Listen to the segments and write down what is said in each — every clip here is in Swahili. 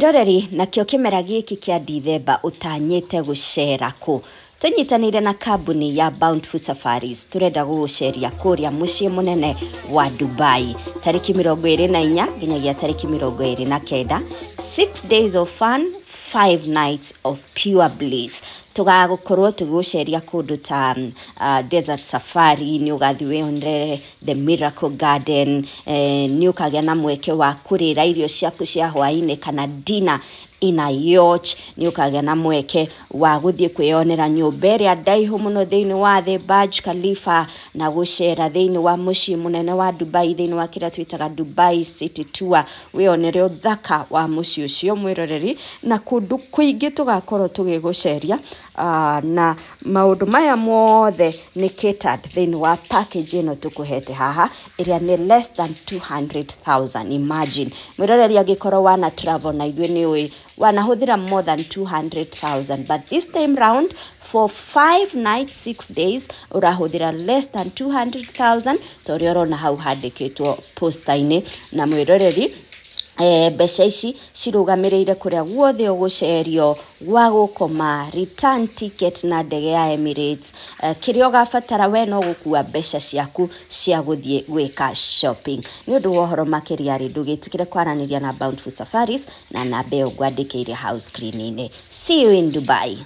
Mwiroreri nakio kimera giki kia Dithemba utanyite gucera ku tunyitanire na kambuni ya Bountiful Safaris turenda guceria kuria mucii munene wa Dubai tariki 24 nginyagia tariki 29 6 days of fun 5 nights of pure bliss tugagukorwo tuguceria kundu ta desert safari ni ugathi wionere the Miracle Garden ni ukagia na mweke wa kurira irio ciaku cia hwaini kana dinner ina yacht ni ukagia na mweke wa guthie kwionera nyumba iria ndaihu muno thiini wa the Burj Khalifa na gucera thiini wa mucii munene wa Dubai thiini wa kira twitaga Dubai City Tour wionere uthaka wa mucii ucio mwiroreri na kundu kuingi tugakorwo tugiguceria na maundu maya mothe ni catered thiini wa package ino tukuhete haha iria ni less than 200,000 imagine mwiroreri agikorwo wana travel na ithwe ni wanahuthira more than 200,000 but this time round for 5 nights 6 days urahuthira less than 200,000 torioro na hau handikitwo posta-ini na mwiroreri mbeca ici cirugamirire kuria guothe ugucerio gwa gukoma return ticket na ndege ya Emirates kirio gafatara we no gukua mbeca ciaku cia guthie gwika shopping ni undu wa horo makiria ri ndugitikire kwaraniria na Bountiful Safaris na nabe ugwandikire house cleaning. See you in Dubai.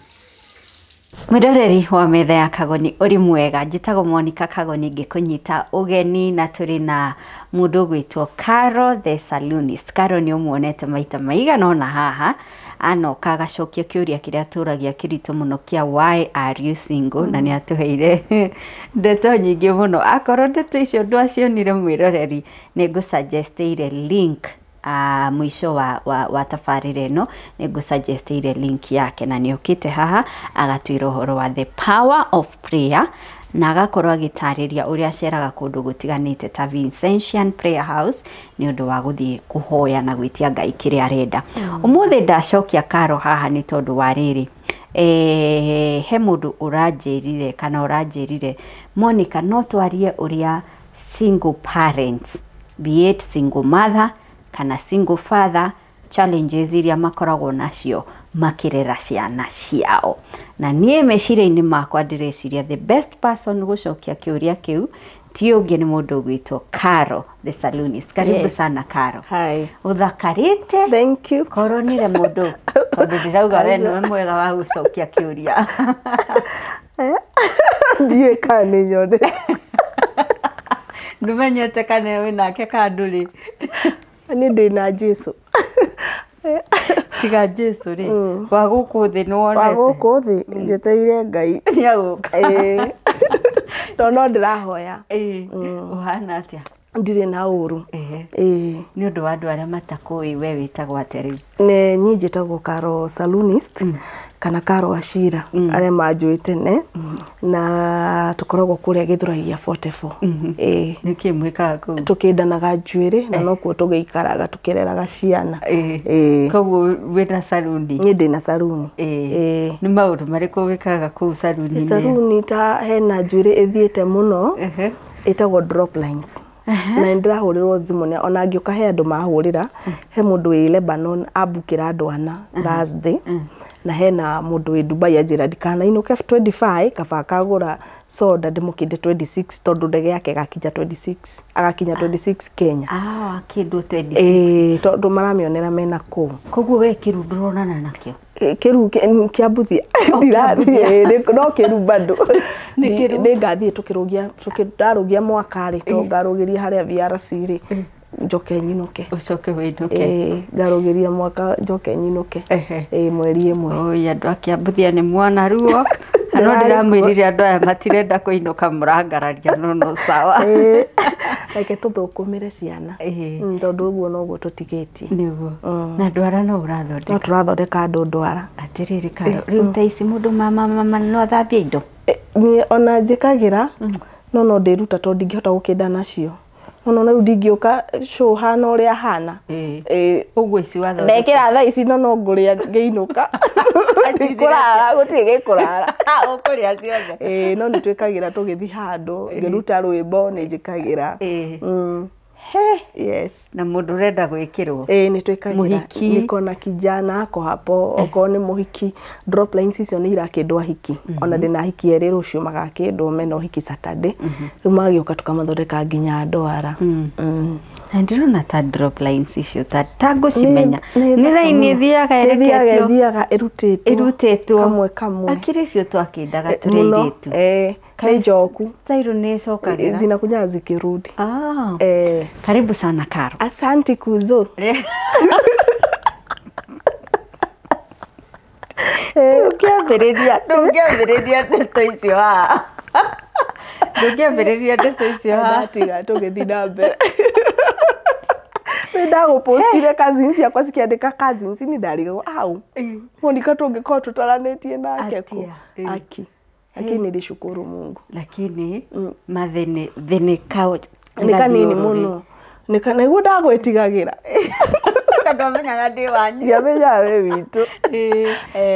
Mwiroreri wa metha ya Kagoni uri mwega njitagwo Monica Kagoni ngikunyita ugeni na turi na mundu gwitwo Caro the Saloonist. Caro ni umuonete maita maigana ona haha anoka agacokio kiuria kiria turagia kirito muno kia why are you single na ni atuheire ndeto nyingi muno akorwo ndeto icio ndwacionire mwiroreri ni ngusuggestire link mwisho wa tafarire no nego suggest ile link yake na niokite haha agatwira horo wa the power of prayer na agakorwo agitariria uria aceraga kundu gutiganite ta Vincentian Prayer House ni undu wa guthie kuhoya na gwitia Ngai kiria arenda umuthi ndacokia Caro haha ni tondu wa riri he mundu uranjirire kana uranjirire Monica no twarie uria single parents be it single mother kana single father challenges iria makoragwo nacio makirera ciana ciao na nie meciria-ini makwa ndireciria the best person gucokia kiuria kiu ti ungi ni mundu gwitwo Caro the Saloonist. Karibu sana Caro. Hi. Uthakarite. Thank you. Koronire mundu tondu ndirauga we niwe mwega wa gucokia kiuria Ndiye kane nyone ndumenyete kane we nake kanduri ani ndina Jesu tiga Jesu ri wa guku thi no onete wa guku thi njeteire Ngai ni aguka no ndirahoya uhana atia ndire na uru ni undu wa andu aria matakui we witagwo ateri ne nyijitagwo Caro Saloonist kana Caro Ashira aria manjuite ne na tukoragwo kuria Githuragia 44 niki mwikaga ku tukindanaga njuiri na no kuo tugeikaraga tukireraga ciana koguo wina saluni ni ndina saluni ni maundu mariku wikaga ku saluni ni saluni ta hena njuiri ithiete muno itagwo drop lines na ndirahurirwo thimu ne ona ngioka he andu mahurira he mundu wi Lebanon abukira andu ana Thursday na hena mundu wi Dubai ajira dikana inuke 25 kaba kagura soda ndimukinde 26 tondu ndege yake gakinya 26 agakinya 26 Kenya kindu 26 tondu maramionera mena ku koguo we kiru ndronana nakio kiru kia buthia no kiru bado ni ngathie tukirugia mwakari to ngarugiria haria VRC ri njoke nyinuke ucoke winuke ngarugiria mwaka njoke nyinuke mweri imwe ya andu akiambuthia ni mwana ruo ano ndiramwirire andu aya matirenda kuinuka murangararia no sawa like tuthukumire ciana tondu uguo noguo tutigitie niguo na ndwara no urathondeka no turathondeka andu ndwara atiriri Caro riu taici mundu mama no thambia indo ni ona njikagira no ndiruta tondu ndingihota gukinda nacio no ndingioka show hana uria hana uguo ici watho ndekira thaa ici no nguria ngeinuka kurara gutige kurara ukuria ciothe no nitwikagira tugithi handu ngiruta rwimbo ni njikagira Yes. Na mundu renda gwikirwo. Ni twikagira. Niko na kijana ako hapo oko ni muhiki drop lines icio ni irakindwa hiki. Ona ndina hiki eri rucio magakindwo meno hiki Saturday. Rumagioka tukamathondeka nginya ndwara. Ndirona ta drop lines icio ta ngucimenya. Ni line ithiaga ereketio. Ithiaga Irutetwo. Kamwe. Akiri icio twakindaga tureiditu. Ni njoku. Tairo ni cokagira. Zinakuja zikirudi. Karibu sana Karo. Asante kuzo. Ndũngĩambĩrĩria ndeto icio haha. Ndũngĩambĩrĩria ndeto icio haha. Tiga tũgĩthiĩ na mbere. Ndagũpostire cousins yakwa cikiandĩka cousins ni ndarigwo au. Monica tũngĩkorwo tũtaranĩtie nake ku. Lakini nilishukuru Mungu. Lakini mathene kao ni kanini muno. Niguo ndagwĩtigagira. Ndamenyaga ndi wanyu. Yamenya we witu.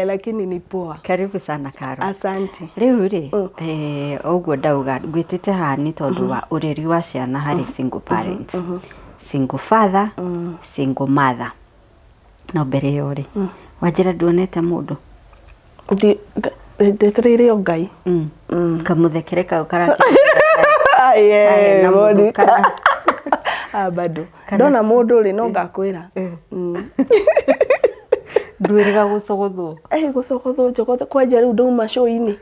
Lakini ni poa. Karibu sana Karo. Asante. Riu ri oguo ndauga gwitite haha ni tondu wa ureri wa ciana hari single parents. Single father, single mother. No mbere yori. Wajira nduonete mundu. Ndetereire Ngai. Kamuthekere kau karake. Monica. Bado. Ndona mundu ri no ngakwira. Ndwiriga gucogothwo. Gucogothwo njogothe kwanja riu ndauma show-ini.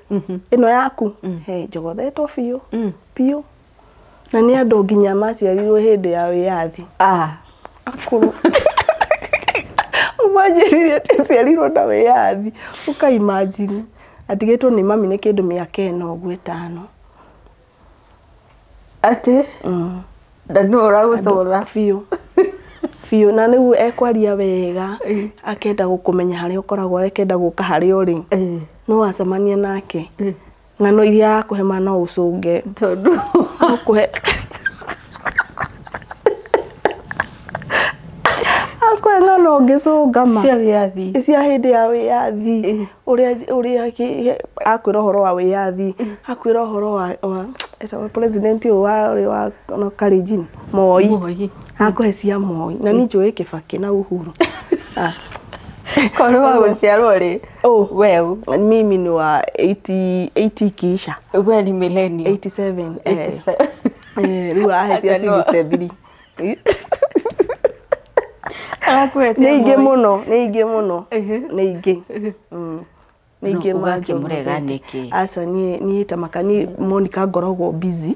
Ino yaku. Njogothetwo biũ. Na ni andu nginya maciarirwo hindi ya wiyathi. Akuru. Umajiririe ticiarirwo na wiyathi. Uka imagine. Atigitwo ni mami ni kindu miaka eno ũguo 5. Ati? Ndano uragũcogotha biũ na nigu ekwaria wega akenda gukumenya hari ukoragwo ekenda guka hari uri no acemania nake ng'ano iria akuhe no ucunge tondu akuhe ng'ano ngicungama cia hindi ya wiyathi uria akwira uhoro wa wiyathi akwira uhoro wa president wa Kalenjin Moi akuhe cia Moi na ni njui Kibaki na Uhuru Kono wa guciarwo ri wewe mimi ni wa 80 kisha wewe ni millennial 87 riu ahe cia 63 Neige muno Neige murega niki asa ni tamaka ni Monica ngoragwo busy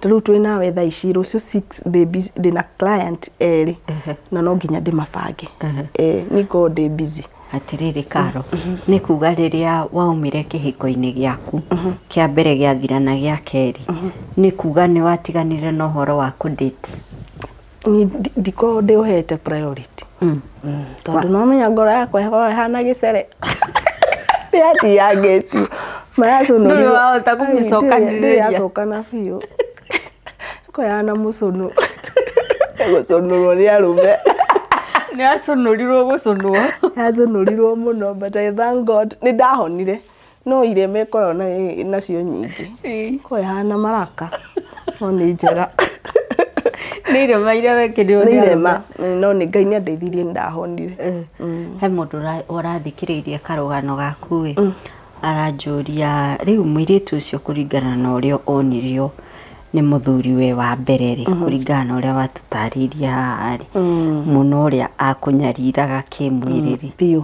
riu twina we thaa ici rucio 6 baby ndina client eri na no nginya ndimabange ni go ndi busy atiriri Karo ni kuga riria waumire kihiko-ini giaku kia mbere giathirana gia keri ni kuga ni watiganire no horo wa ku date ni diko ndihete priority tondu no menya ngoro yakwa hana gicere yati yageti mayacono ni wahota kumicokaniriria yacokana biũ ko yana mucono guconurwo ni arume ni aconorirwo guconwo yaconorirwo muno but I thank God ni ndahonire no ireme korona nacio nyingi ko yana maraka no ni njega ni irema iria wekirirwo ni irema no ni Ngai ni andeithirie ndahonire he mundu urathikiriirie karugano gaku we aranjuria riu muiritu ucio kuringana na urio onirio ni muthuri we wa mbere ri kuringana na uria watutariria hari muno uria akunyariraga kimwiriri biũ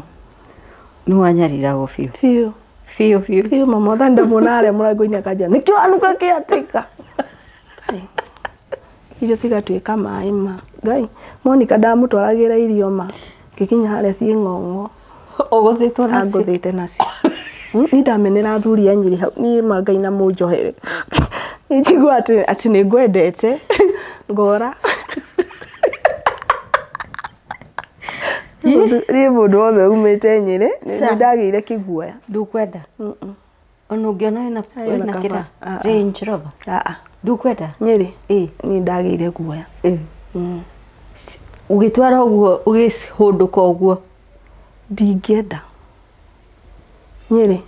ni wanyarirago biũ mama thanda munare murango-ini akaja nikio anuka kiatika irio cigatuĩka maĩ ma Ngai Monica ndamũtwaragira irio ma ngikinya haria ciĩ ng'ong'o ũgũthĩte nacio ni ndamenera athuri a Nyeri hau ni Ngai na mũnjohere njigua ati ni ngwendete ngora ni mũndũ wothe umĩte Nyeri ni ndagĩire kĩguoya ndukwenda ona ũngĩona na kĩra Range Rover ndukwenda Nyeri ni ndagĩire guoya ugitwara uguo ugihunduka uguo ndingĩenda Nyeri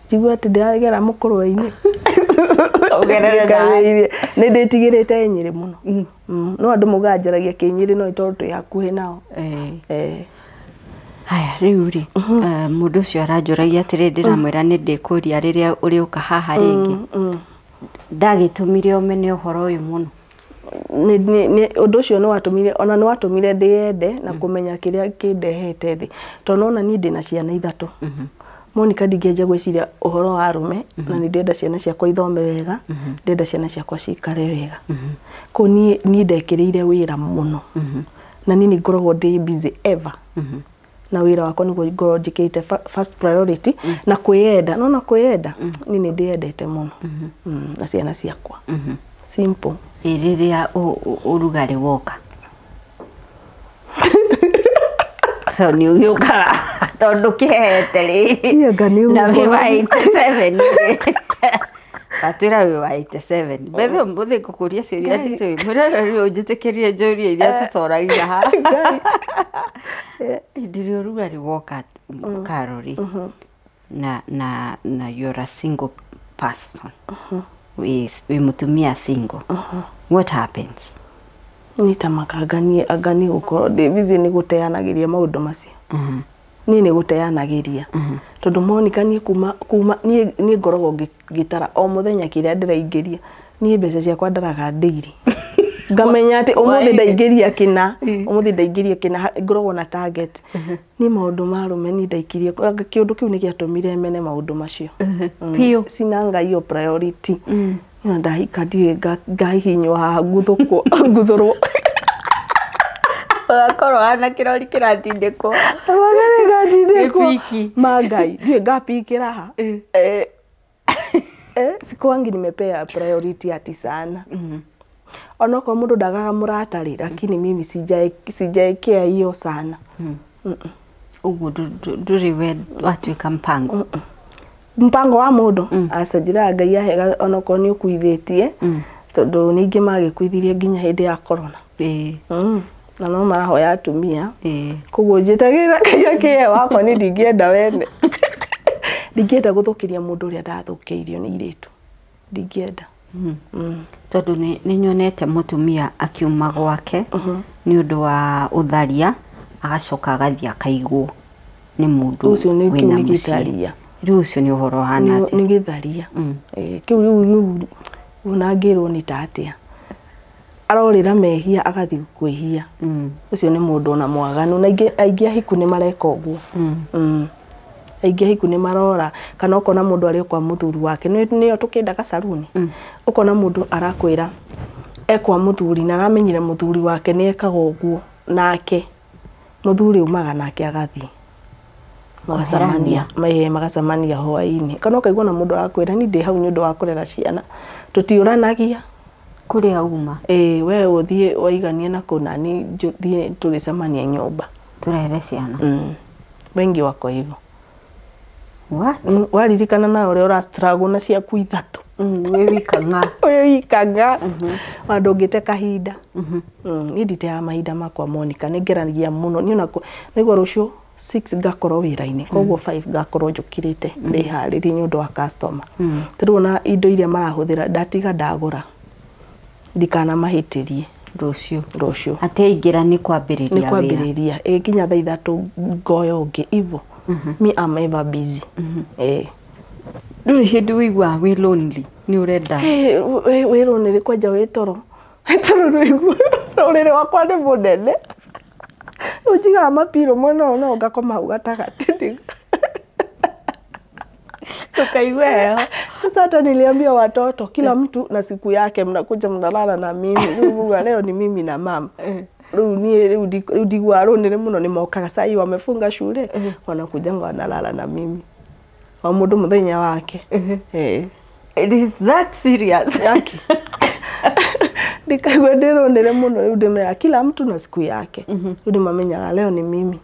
njigua ati ndagera mũkũrũ-inĩ nä ndä tigä rä te Nyeri må no no andå må ganjaragia kä Nyeri no itondå twä hakuhä nao haya rä u rä må ndå å cio aranjåragia atä rä ndä ramwä ra nä ndä kå ria rä rä a å rä å ka haha rä ngä ndagä tå mire å mene å horo å yå må no ũndũ ũcio nĩ watũmire ona nĩ watũmire ndĩende na kũmenya kĩrĩa kĩndehete thĩ tondũ nona niĩ ndĩna ciana ithatũ Monica ndingĩenja gwĩciria ũhoro wa arũme na nĩ ndĩenda ciana ciakwa ithome wega ndĩenda ciana ciakwa cikare wega kũu niĩ ndekĩrĩire wĩra mũno na niĩ nĩ ngoragwo ndĩ busy ever na wĩra wakwa nĩguo ngorwo njĩkĩte first priority na kwĩenda no na kwĩenda niĩ nĩ ndĩendete mũno na ciana ciakwa simple rĩrĩa ũrugarĩ woka so nĩ ũgĩũkaga tondũ kĩhete rĩ na wĩ wa 87 atwĩra wĩ wa 87 bethe ũmũthĩ ngũkũria ciũria nditũ mwĩrere rĩu njĩtĩkĩrie njũria iria tũtoragia haha hĩndĩ ĩrĩa ũrugarĩ woka Carol na you're a single person wĩ mũtumia single what happens nitamaka agani gukorwo ndi busy ni guteanagĩria maũndũ macio niĩ nĩ guteanagĩria tondũ Monica niĩ kuma niĩ ngoragwo ngĩtara o mũthenya kĩrĩa ndĩraingĩria niĩ mbeca ciakwa ndaraga daily ngamenya atĩ ũmũthĩ ndaingĩria kĩna ngoragwo na target niĩ maũndũ ma arũme niĩ ndaikirie kĩũndũ kĩu nĩ gĩatũmire mene maũndũ macio piũ sina ngai priority na ndahika ndiĩ ngahihinywo haha nguthũrwo ũgakorwo hana kĩrori kĩratindĩkwo mangai ndiĩ ngapikĩra ha sikwangi nimepea priority ati sana onoko mũndũ ndagaga mũratari lakini mimi sijaekea hiyo sana ũguo ndũrĩ we watuĩka mpango wa mũndũ acanjĩra Ngai ahega onoko nĩ ũkuithĩtie tondũ ningĩ magĩkuithirie nginya hĩndĩ ya corona na no marahoya atumia koguo njĩtagĩrĩra Ngai akĩhe wakwa nĩ ndingĩenda wene ndingĩenda gũthũkĩria mũndũ ũrĩa ndathũkĩirio nĩ airĩtu ndingĩenda tondũ nĩ nyonete mũtumia akiuma gwake nĩ ũndũ wa ũtharia agacoka agathiĩ akaigwo nĩ mũndũ wĩna mũciĩ rĩu ũcio nĩ ũhoro hana atĩ nĩ gĩtharia kĩu rĩu unangĩrwo nĩ tatĩa arorĩra mehia agathiĩ kwĩhia ũcio nĩ mũndũ ona mwaganu na aingĩ ahiku nĩ mareka ũguo aingĩ ahiku nĩ marora kana ũkona mũndũ arĩ kwa mũthuri wake nĩyo tũkĩendaga saruni ũkona mũndũ arakwĩra ekwa mũthuri na aramenyire mũthuri wake nĩ ekaga ũguo nake mũthuri umaga nake agathiĩ magacamania hwaĩ-inĩ kana ũkaigua na mũndũ arakwĩra ni ndĩ hau nĩ ũndũ wa kũrera ciana tũtiũranagia kũrĩa uma we ũthiĩ waiganie na kũna ni thiĩ tũrĩcemania nyũmba tũrere ciana wengi wako hivyo what waririkana na ũrĩa ũrastruggle na ciaku ithatũ wĩ wikanga mandũ ũngĩte kahinda niĩ nditeaga mahinda makwa Monica nĩ ngeragia mũno niĩ onako nĩguo rũciũ 6 ngakorwo wĩra-inĩ koguo 5 ngakorwo njũkĩrĩte ndĩharĩrie nĩ ũndũ wa customer tondũ na indo iria marahũthĩra ndatiga ndagũra ndikana mahĩtĩrie rũciũ ateingĩra nĩ kwambĩrĩria nginya thaa ithatũ ngoya ũngĩ ivo me am ever busy ndũrĩ hĩndĩ wĩiguaga wĩ lonely nĩ ũrenda wĩ lonely kwanja wĩ toro rũrĩrĩ wakwa nĩ mũnene ujiga mapiro mwana no ngakoma ugatagatĩ tukaigweo sasa hata niliambia watoto kila mtu na siku yake mnakuja mnalala na mimi leo ni mimi na mama rĩu ndigua rũnĩrĩ mũno nĩ mokaga sai wamefunga shule wanakuja wanalala na mimi wa mũndũ mũthenya wake it is that serious yake ndikaigua ndĩrũnĩrĩ mũno rĩu ndĩmenya kila mtu na siku yake rĩu ndĩmamenyaga leo ni mimi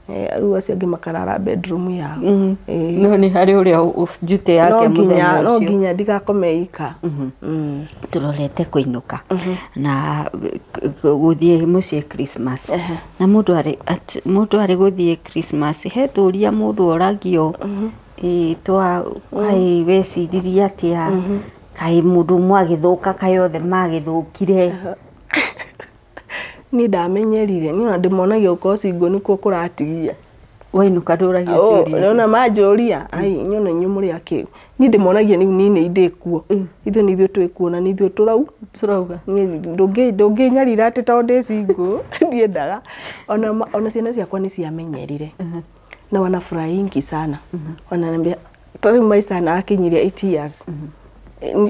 rĩu acio angĩ makarara bedroom yao no nĩ harĩ ũrĩa njute yake mũthenya ũcio no nginya ndigakome ika tũrorete kũinũka na gũthiĩ mũciĩ Christmas na mũndũ arĩ gũthiĩ Christmas he tũria mũndũ oragio twa hai weciririe atĩa kai mundu mwagithuka kayothe magithukire ni ndamenyerire ni na ndimonagia uko singo nikuo kuratigia wainuka nduragia ciuria nona majoria ai nyona nyumuri akiu ni ndimonagia ni nini indikuo ithu ni ithu twikuona ni ithu turauga ni ndungi nyarira ati tonde singo ndiendaga ona ciana ciakwa ni ciamenyerire na wanafurahingi sana wananiambia tari maisha na akinyiria 8 years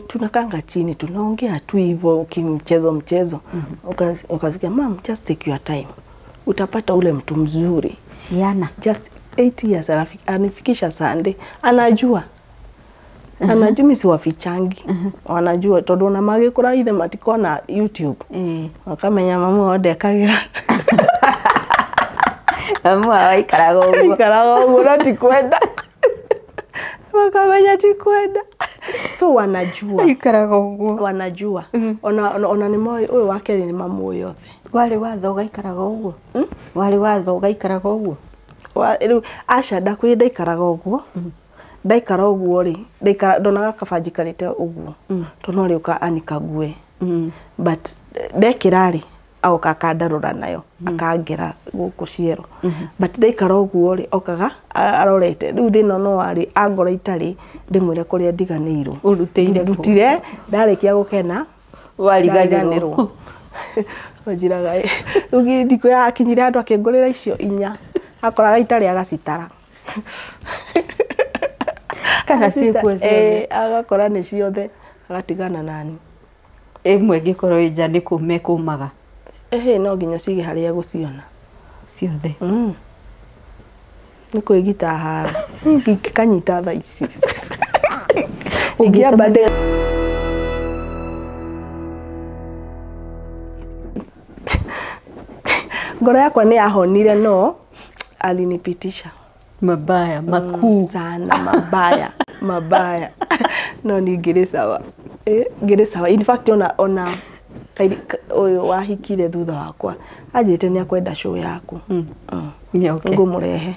tunakanga chini tunaongea tu hivyo mchezo ukasikia mom just take your time utapata ule mtu mzuri siana just 8 years anifikisha Sunday anajua mimi si wafichangi wanajua tondu na magikura ithe matikona YouTube wakamenya mamu ode kagira mamu aikaraga uguo natikwenda wakamenya tikwenda so wanajua ikaraga uguo wanajua ona ni moyo uyu wake ni mamu yothe wale watho gaikaraga uguo wale watho gaikaraga uguo riu aca ndakwenda ikaraga uguo ndaikara uguo ri ndonaga kabanji karite uguo tono ri uka anika ngue but ndekira ri au kakandarura nayo akangera guku ciero but ndaikara uguo ri okaga arorete riu thino no ari angora itari ndimwire kuria ndiganirwo urutire ndarikia gukena wariganirwo wajiraga rugi ndiko ya akinyire andu akingurira icio 4 akoraga itari agacitara kana ciikuo ciothe agakora ni ciothe agatigana nani imwe ngikoro ija ni kume kumaga no nginya cige haria guciona ciothe ni kuigita haro ngikanyita tha ici ungiamba de ngoro yakwa ni yahonire no alinipitisha mabaya makuu sana mabaya no ni ngire sawa in fact ona oyo wahikire thutha wakwa ajite ni akwenda show yaku ni okay ngumurehe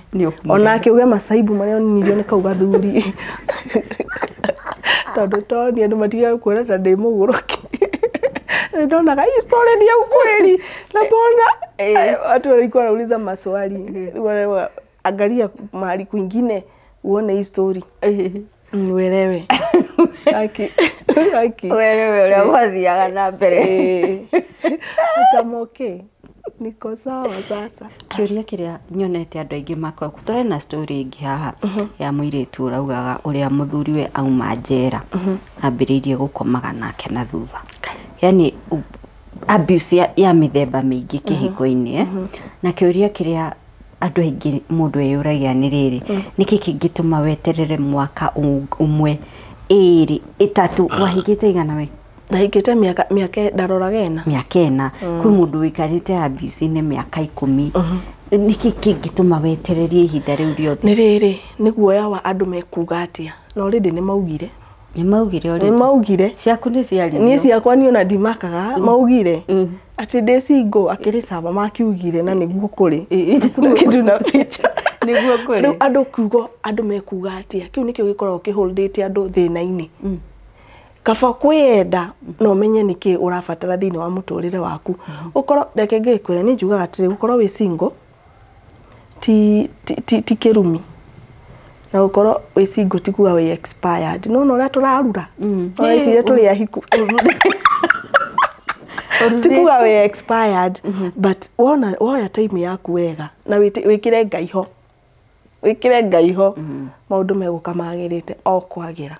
ona akiuga masaibu maria nirio ni kauga thuri tondu andu matiga kuona ta ndi muguruki ndona hii story ni ya ukweli na bona watu walikuwa wanauliza maswali angalia mahali kwingine uone hii story uelewe uelewe ule wathiaga na mbere atamoke niko sawa sasa kiuria kiria nyonete andu aingi makwa kuture na story ingi haha ya muiritu uraugaga uria muthuriwe auma njera ambiririe gukomaga nake na thutha yani abuse ya mithemba mingi kihiko-ini na kiuria kiria andu aingi mundu eyuragia ni riri niki kingituma weterere mwaka umwe 2 3 wahigite igana we ndahigite miaka ndaroragena miaka 4 kwi mundu wikarite abuse ni miaka 10 niki kingituma wetererie ihinda riu riothe ni riri ni guoya wa andu mekuga atia no already ni maugire already maugire ciaku ni ciari ni ciakwa ni ona ndimakaga maugire ati ndecigo akiri saba makiugire na niguo kuri kuna kitu na picha niguo kuri andu kugo andu mekuga atia kiu nikio gikoragwo kiholdete andu thina-ini kaba kwenda no menye niki urabatara thini wa muturire waku ukoro reke ngikwira ni njugaga atiri ukoro wi single ti kirumi na ukoro wi single ti kuga wi expired no ria turarura ora cia turi ahiku tikuga we expired but woya time yaku wega na wikire ngaiho maundu meguka magirite o kwagira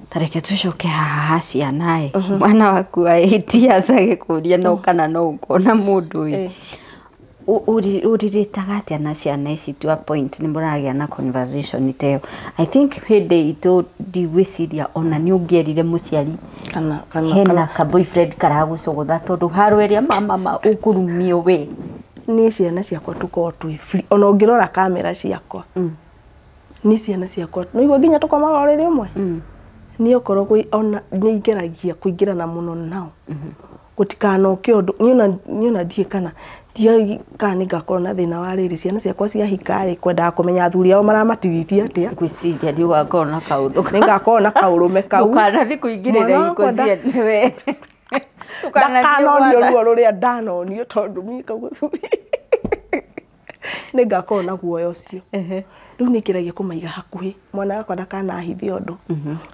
tareke tucoke haha ciana mwana waku wa 8 years agikuria no kana no ukona mundu uyu uriritaga atia na ciana ici to a point ni muragia na conversation teo I think hede ito ndiwiciria ona ni ungierire muciari kana ka boyfriend karagucugutha tondu harweria mama ukurumio we ni ciana ciakwa tuko twi free ona ungirora kamera ciakwa ni ciana ciakwa no igwa nginya tukomaga oriri umwe ni okoro ona ni ingeragia kuingira na muno nao gutikana kiondu ni ona die kana Dio kana ngakorwo na thina wa riri ciana ciakwa cia hikari kwenda kumenya athuri ao maramatiritie atia ngwiciria ndio gakorwo na kaundu ngakorwo na kaurume kau ukana thi kuingirira iko cia we ndio ruo ruria ndanonio tondu mika guthuri ngakorwo na guoya ucio riu nikiragia kumaiga hakuhi mwana wakwa ndakana hithio ndu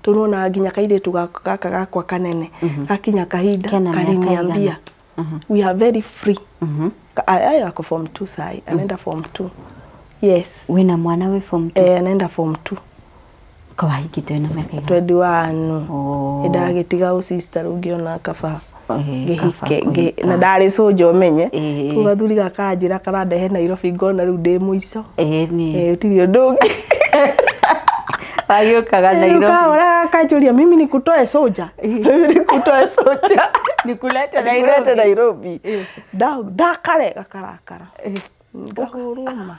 tunuona nginya kairitu gaka gakwa kanene gakinya kahinda kariniambia we are very free I go form 2 sai anaenda form 2 yes wina mwana we form 2 anaenda form 2 kawahikite na miaka 21 ndagitiga u sister ungiona kaba gihike na ndari sojo menye kugathuri gakanjira karandehe Nairobi ngona riu ndi muico ni utirio ndungi ayukaga Nairobi kaora kajuria mimi nikutoe soja nikutoe soja nikulete Nairobi ndakare gakarakara ngahuruma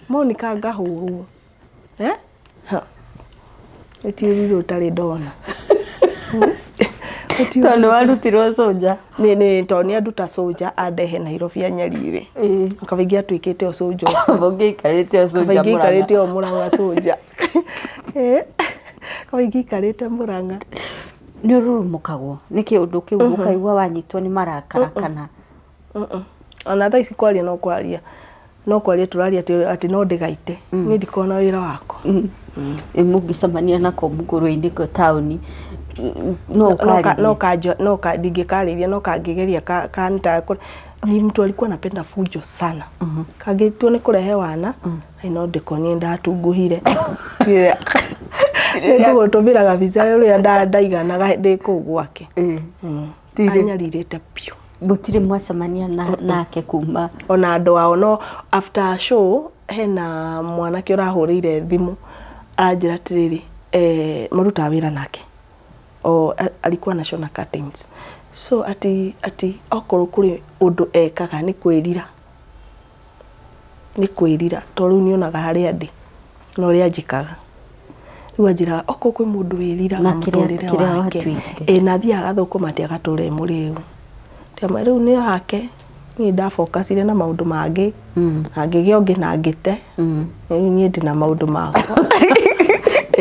Monica ngahurwo etirio utari ndona tondu warutirwo soja ni tonia nduta soja andehe Nairobi anyarire akavingia twikite o soja bonge ikarite o soja Murang'a ikarite o Murang'a soja akavingia ikarite Murang'a ni urumukagwo ni kiundu kiu ukaigua wanyitwo ni marakara kana ona tha ici kwaria no kwaria turaria ati no ndigaite ni ndikona wira wako mungicamania nako muguru-ini ko tauni no ndingikariria no kangigeria kanta ni mtu alikuwa anapenda fujo sana kagitwo ni kurehe wana no ndikonie ndatunguhire ndio tubira gabiza ria ndaiganaga ndiko gwake anyaririte piu butire mwacamania nake kuma ona andu ao no after show hena mwanake urahurire thimu anjira tiriri maruta wira nake alikuwa anashona curtains so ati okoro kuri undu ekaga ni kwirira toru nionaga haria ndi no ria njikaga riu anjira okoro kwi mundu wirira na kiria wake na thia agathukuma ati agature muriu tema riu ni hake ni nda focus ile na maundu mangi angigio ngi na ngite ni ndi na maundu makwa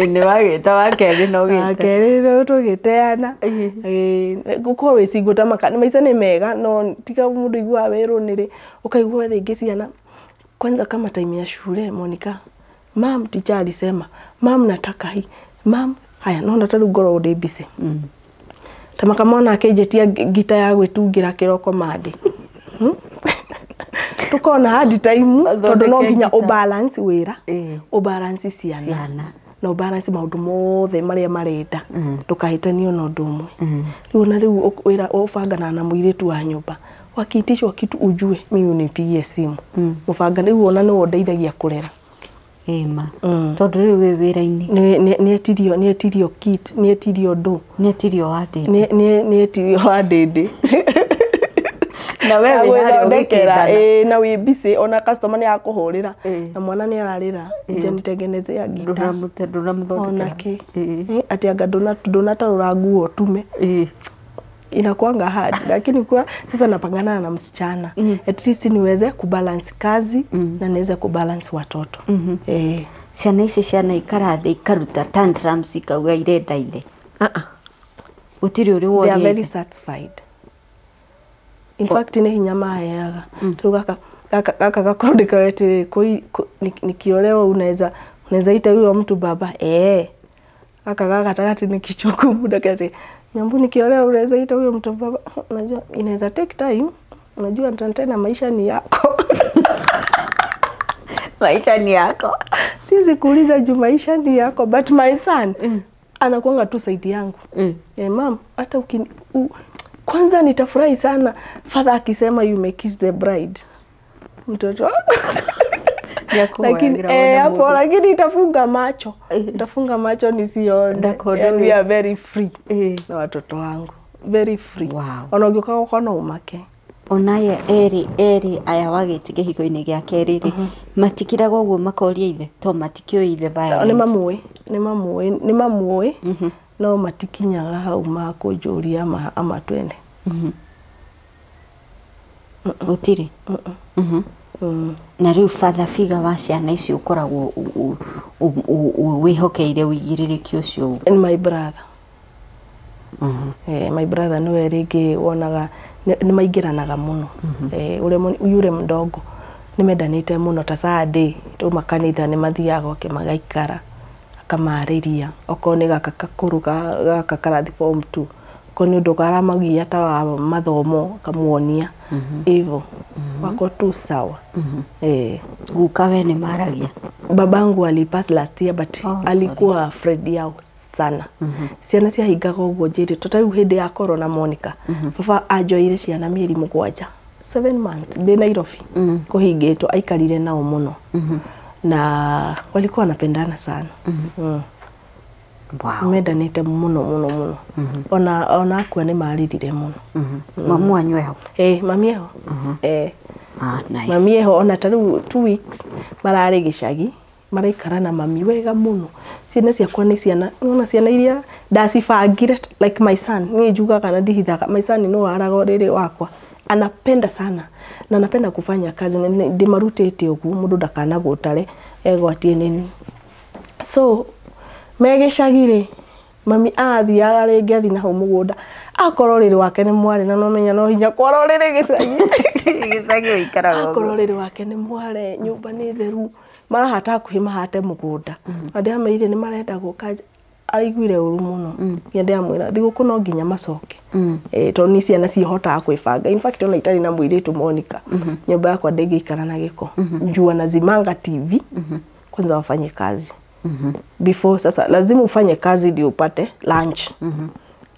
ni wagita wakeri no gite akeri no tugiteana guko wiciguta makani maica ni mega no tiga mundu igua weru niri ukaigua thingi ciana kwanza kama time ya shule Monica mam teacher alisema mam nataka hii mam haya no ndataru ngoro ndi busy tama kama ona akejetia gita ya gwitungira kiroko madi tukona hard time tondu no nginya o balance wira o balance ciana no balance maundu mothe maria marenda tukahitanio no ndumwe riu na riu wira ofangana na muiritu wa nyumba wakitishwa kitu ujue mimi unipigie simu mufanga riu ona no ndeithagia kurera ema tondu riu we wira-ini ni etirio kit ni etirio ndo ni etirio wa ndindi ni etirio wa ndindi na wewe ndekera na we busy ona customer ni akuhurira na mwana ni ararira nje nitengeneze ya gita onake ati anga dona tarura nguo tume inakuanga hard lakini kwa sasa napangana na msichana at least niweze kubalance kazi na niweze kubalance watoto ciana ici ciana ikarathi ikaruta tantrums ikauga irenda ire utiri uri wo they are very satisfied in fact ni hinya maheaga tugaka gakorudika eti nikiolewa unaweza ita huyo mtu baba kaka tagati ni kichoku muda kati nyambu nikiolewa unaweza ita huyo mtu baba unajua inaweza take time unajua tena maisha ni yako maisha ni yako sisi kuuliza juu maisha ni yako but my son anakuanga tu side yangu mom hata kwanza nitafurahi sana father akisema you may kiss the bride mtoto lakini hapo lakini itafunga macho nisione and we are very free na watoto wangu very free onogioka gukona umake onaye eri aya wagitige hiko-ini giake riri matikiraga uguo makoria ithe to matikio ithe violent ni mamuoi no matikinyaga hau makunjuria ama twende Gutiri. Na riu father figure wa ciana icio ukoragwo wihokeire wigiririki ucio. My brother. My brother no ringi wonaga ni maingiranaga muno. Ure mdogo ni mendanite muno ta Sunday tu makanitha ni mathiaga oke magaikara akamariria oko ni gaka kakuru gaka karathi form 2 ko ni undu garamagia ta wa mathomo kamuonia hivyo wako tu sawa. Guka we ni maragia. Babangu alipass last year but alikuwa afraid yao sana. Ciana cia hingaga uguo njiri tutariu hindi ya corona Monica. Baba ajoire ciana mieri 7 months de Nairobi. Kuhingitwo aikarire nao muno. Na walikuwa wanapendana sana. Wow. Medanite muno. Ona akwa ni maririre muno. Mamu anyweho. Mamieho. Nice. Mamieho ona tariu 2 weeks marari gicagi maraikara na mami wega muno. Ciana ciakwa ni ciana, ona ciana iria ndacibangire like my son. Ni njugaga na ndihithaga my son no arago riri wakwa. Anapenda sana na anapenda kufanya kazi ndimarutete ugu mundu ndakanagutare egwatie nini. So megicagire mami athiaga ringi athi na hau mugunda akororire wake ni mware na no menya no hinya kororire gicagi gicagi oikaraga akororire wake ni mware nyumba ni theru marahata kuhima hate mugunda ande amaire ni marenda guka aiguire uru muno yende amwira thiguku no nginya macoke to ni ciana cihotaga kwibanga in fact ona itari na muiritu Monica nyumba yakwa ndingiikara na giko njua na zimanga TV kwanza wafanye kazi before sasa lazima ufanye kazi ndio upate lunch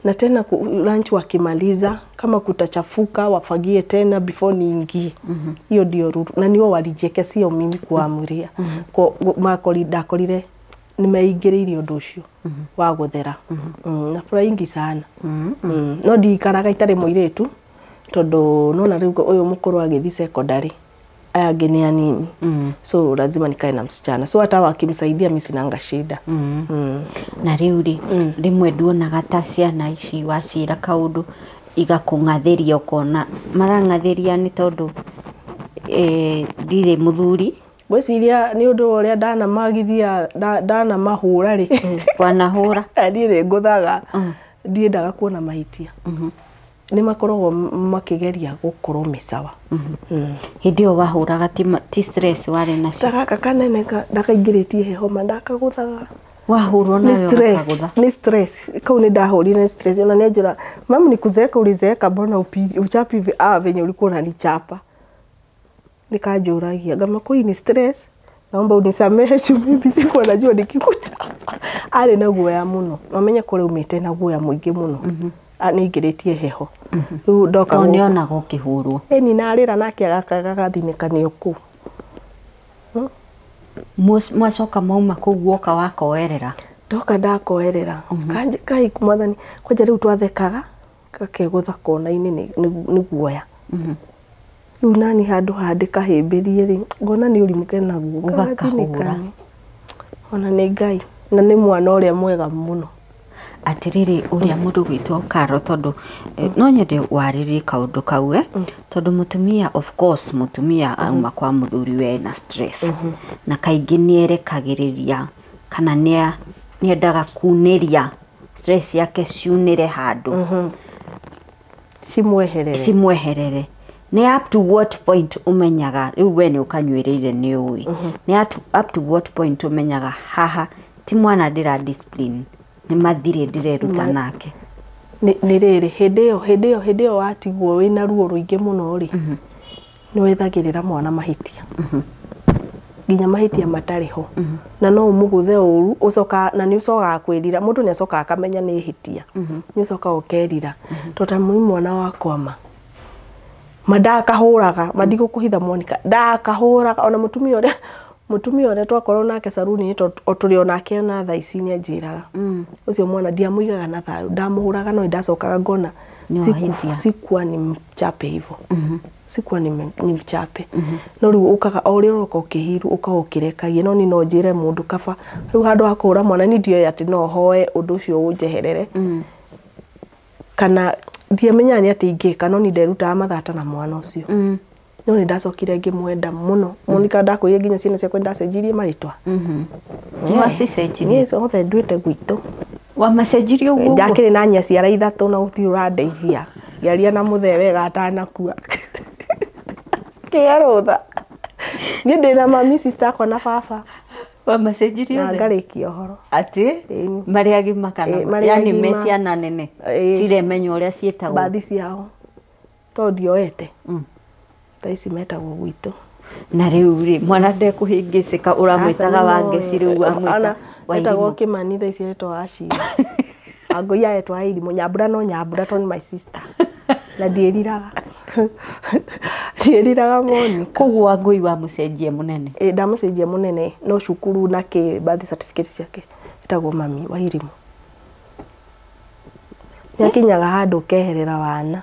na tena lunch wakimaliza kama kutachafuka wafagie tena before niingie hiyo ndio ruru na niyo walijeke sio mimi kuamuria kwa makoli dakolire nimeingiriire undu ucio wa guthera na furaingi sana no ndikaraga itari muiritu tondu nona riu uyu mukuru agithi secondary aya ngeni anini so lazima nikae na msichana so hata wakimsaidia mimi sinanga shida na riu rimwe nduonaga ta ciana ici wacira kaundu igakungatheria ukona marangatheria ni tondu ndire muthuri gwiciria ni undu uria ndana magithia ndana mahura ri wanahura ndire nguthaga ndiendaga kuona mahitia ni makoragwo makigeria gukorwo misawa hindio wahuraga ti stress wari na gaka kanene ndakaingiritie heho mandakaguthaga wahurwo nayo akagutha ni stress kau ni ndahurire ni stress ona nejura mama nikuzeka ulizeka mbona uchapi venye ulikuwa unanichapa nikajuragia kama kwa ni stress naomba unisamehe mimi sikuwa najua nikikuchapa ari na guoya muno wamenya kule umete na guoya muingi muno anigeretie heho riu ndoka niona gukihurwo ni narira nake agakathinekanio ku mwacoka mauma kuguoka wakoerera ndoka ndakoerera kanje kai kumathani kwanja riu twathekaga kakegutha kona-ini ni guoya riu nani handu handika himbirie ri ngona ni urimuke naguo gakahura ona ni ngai na ni mwana uria mwega muno atiriri uria mundu gwitwo Karo tondu no nyende wariririe kaundu kau tondu mutumia of course mutumia auma kwa muthuri we na stress na kaingi nierekagiriria kana niendaga kuneria stress yake ciunire handu simweherere ni up to what point umenyaga riu we ni ukanywireire ni uwi ni up to what point umenyaga haha ti mwana ndira discipline ni mathire ndireruta nake ni riri hindeo watigwo wina ruo ruingi muno ri ni wethagirira mwana mahitia nginya mahitia matariho na no umuguthe uru ucoka na ni ucoka kwirira mundu ni acoka akamenya ni hitia ni ucoka ukerira tota mwana wakwa madakahuraga madigukuhitha Monica dakahuraga ona mutumia ore twakorwo nake saruni oturi onake na thaici ni ajiraga ucio mwana ndiamuigaga na thayo ndamuhuraga no ndacokaga ngona sikuwa ni mchape hivyo sikuwa ni mchape no riu ukaga ori uroka ukihiru ukagukirekagie no ni no njire mundu kaba riu handu akura mwana ni ndio ati no hoe undu ucio unjeherere kana ndiamenya ni ati ingika no ni nderuta mathata na mwana ucio no ni ndacokire ngimwenda muno Monica ndakwire nginya ciana ciakwa ndacenjirie maritwa wacicenjirie so othe nduite gwitu wa macenjirie uguo ndakire na nya ciara ithatu na guti urandeithia ngiaria na muthewe gatanakua kiarutha ni ndina mami sister kwa na baba wa macenjirie na ngarikia horo ati mari agima kana yani meciana nene ciremenya uria cietagwo bathi ciao to ndioete taisi metagwo gwitu na riu ri mwana ndekuhingicika uramwitaga wangeci riu amwita waitagwo Kimani thaisi etwa Ashira Angui etwa Irimu Nyambura no Nyambura to ni my sister na ndieriraga Monica kugwa Ngui wa mucenjie munene ndamucenjie munene no cukuru na ke birth certificate ciake etagwo mami wa Irimu nyakinyaga handu keherera wana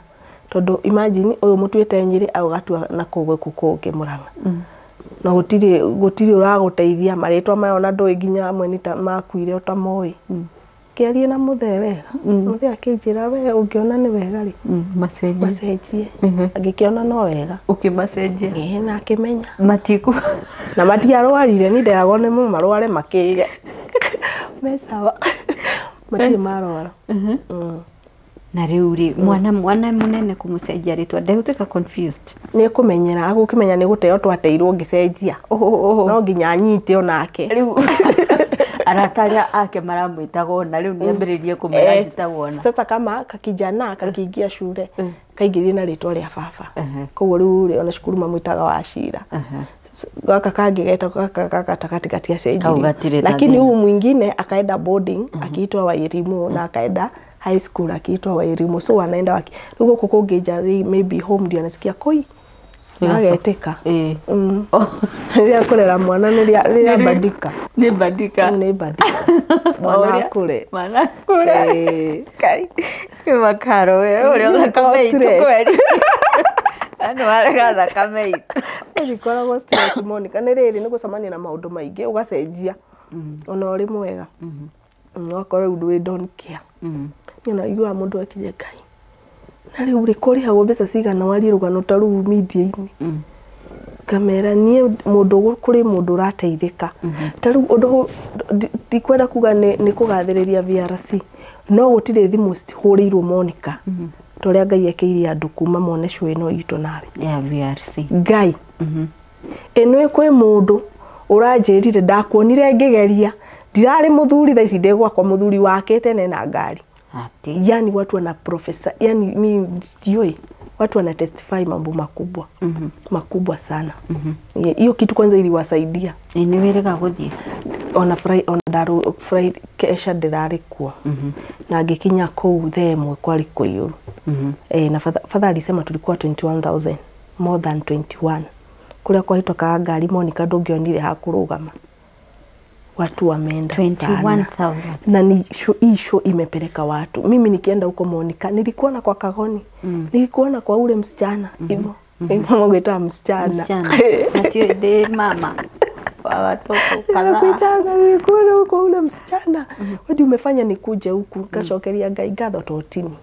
tondu imagine uyu mutuite Nyeri au gatua na kugwe kukunge Murang'a no gutiri uraguteithia maritwa mayo na ndoi nginya amwe ni makuire utamoi kiarie na muthewe muthe akinjira we ungiona ni wega ri macenjie angikiona no wega ukimacenjia na akimenya matiku na matiarwarire ni nderagwo ni mu marware makige mesawa mati marwara na riu ri mwana munene kumucenjia ritwa ndegutuika confused ni kumenyera agukimenya ni guteo twateirwo ngicenjia no nginya nyite onake riu arataria ake maramwitago na riu niambiririe kumera njitagwona sasa kama kakijana kakiingia shule kaingirie na ritwa ria baba koguo riu ona cukuru mamwitaga wa Ashira gaka kangigeta gaka katikati ya cenjiri lakini huyu mwingine akaenda boarding akiitwa wa Irimu na akaenda high school akiitwa wa Irimu so anaenda waki rugo kukungeja maybe home ndio anasikia koi ageteka ria kurera mwana ria badika ni badika mwana kure kai kimakaro we uri thakame itu kweri ano arega thakame itu ndikoragwo stress Monica ni riri ni gucamania na maundu maingi ugacenjia ona uri mwega wakore undu don't care igua mundu akije Ngai na riu ri kuri hawo mbeca cigana wari rugano taru media-ini kamera nie mundu kuri mundu rateithika taru undu ndikwenda kuga ni kugathiriria VRC no gutire thimu huriirwo Monica toria Ngai ekeire andu kuma mone show ino itu nawe ya VRC Ngai eno kwe mundu uranjirire ndakuonire ngigeria ndirari muthuri thaici ndegwa kwa muthuri wake tene na ngari yani watu wana profesa yani mi ndioi watu wana testify mambo makubwa makubwa sana hiyo kitu kwanza iliwasaidia ni werega guthie ona Friday kesha ndirari kuo na ngikinya kou themwe kwari kuiuru na father alisema tulikuwa 21,000 more than 21 kuria kwa hitoka ngari Monica ndungionire hakurugama watu wameenda 21,000 na ni show imepeleka watu mimi nikienda huko Monica nilikuwa na kwa Kagoni nilikuwa na kwa ule msichana hivyo mama gweta msichana atio de mama wa watoto kadhaa kuitana nilikuwa na kwa ule msichana wadi umefanya nikuje huku kashokeria Ngai gatho totini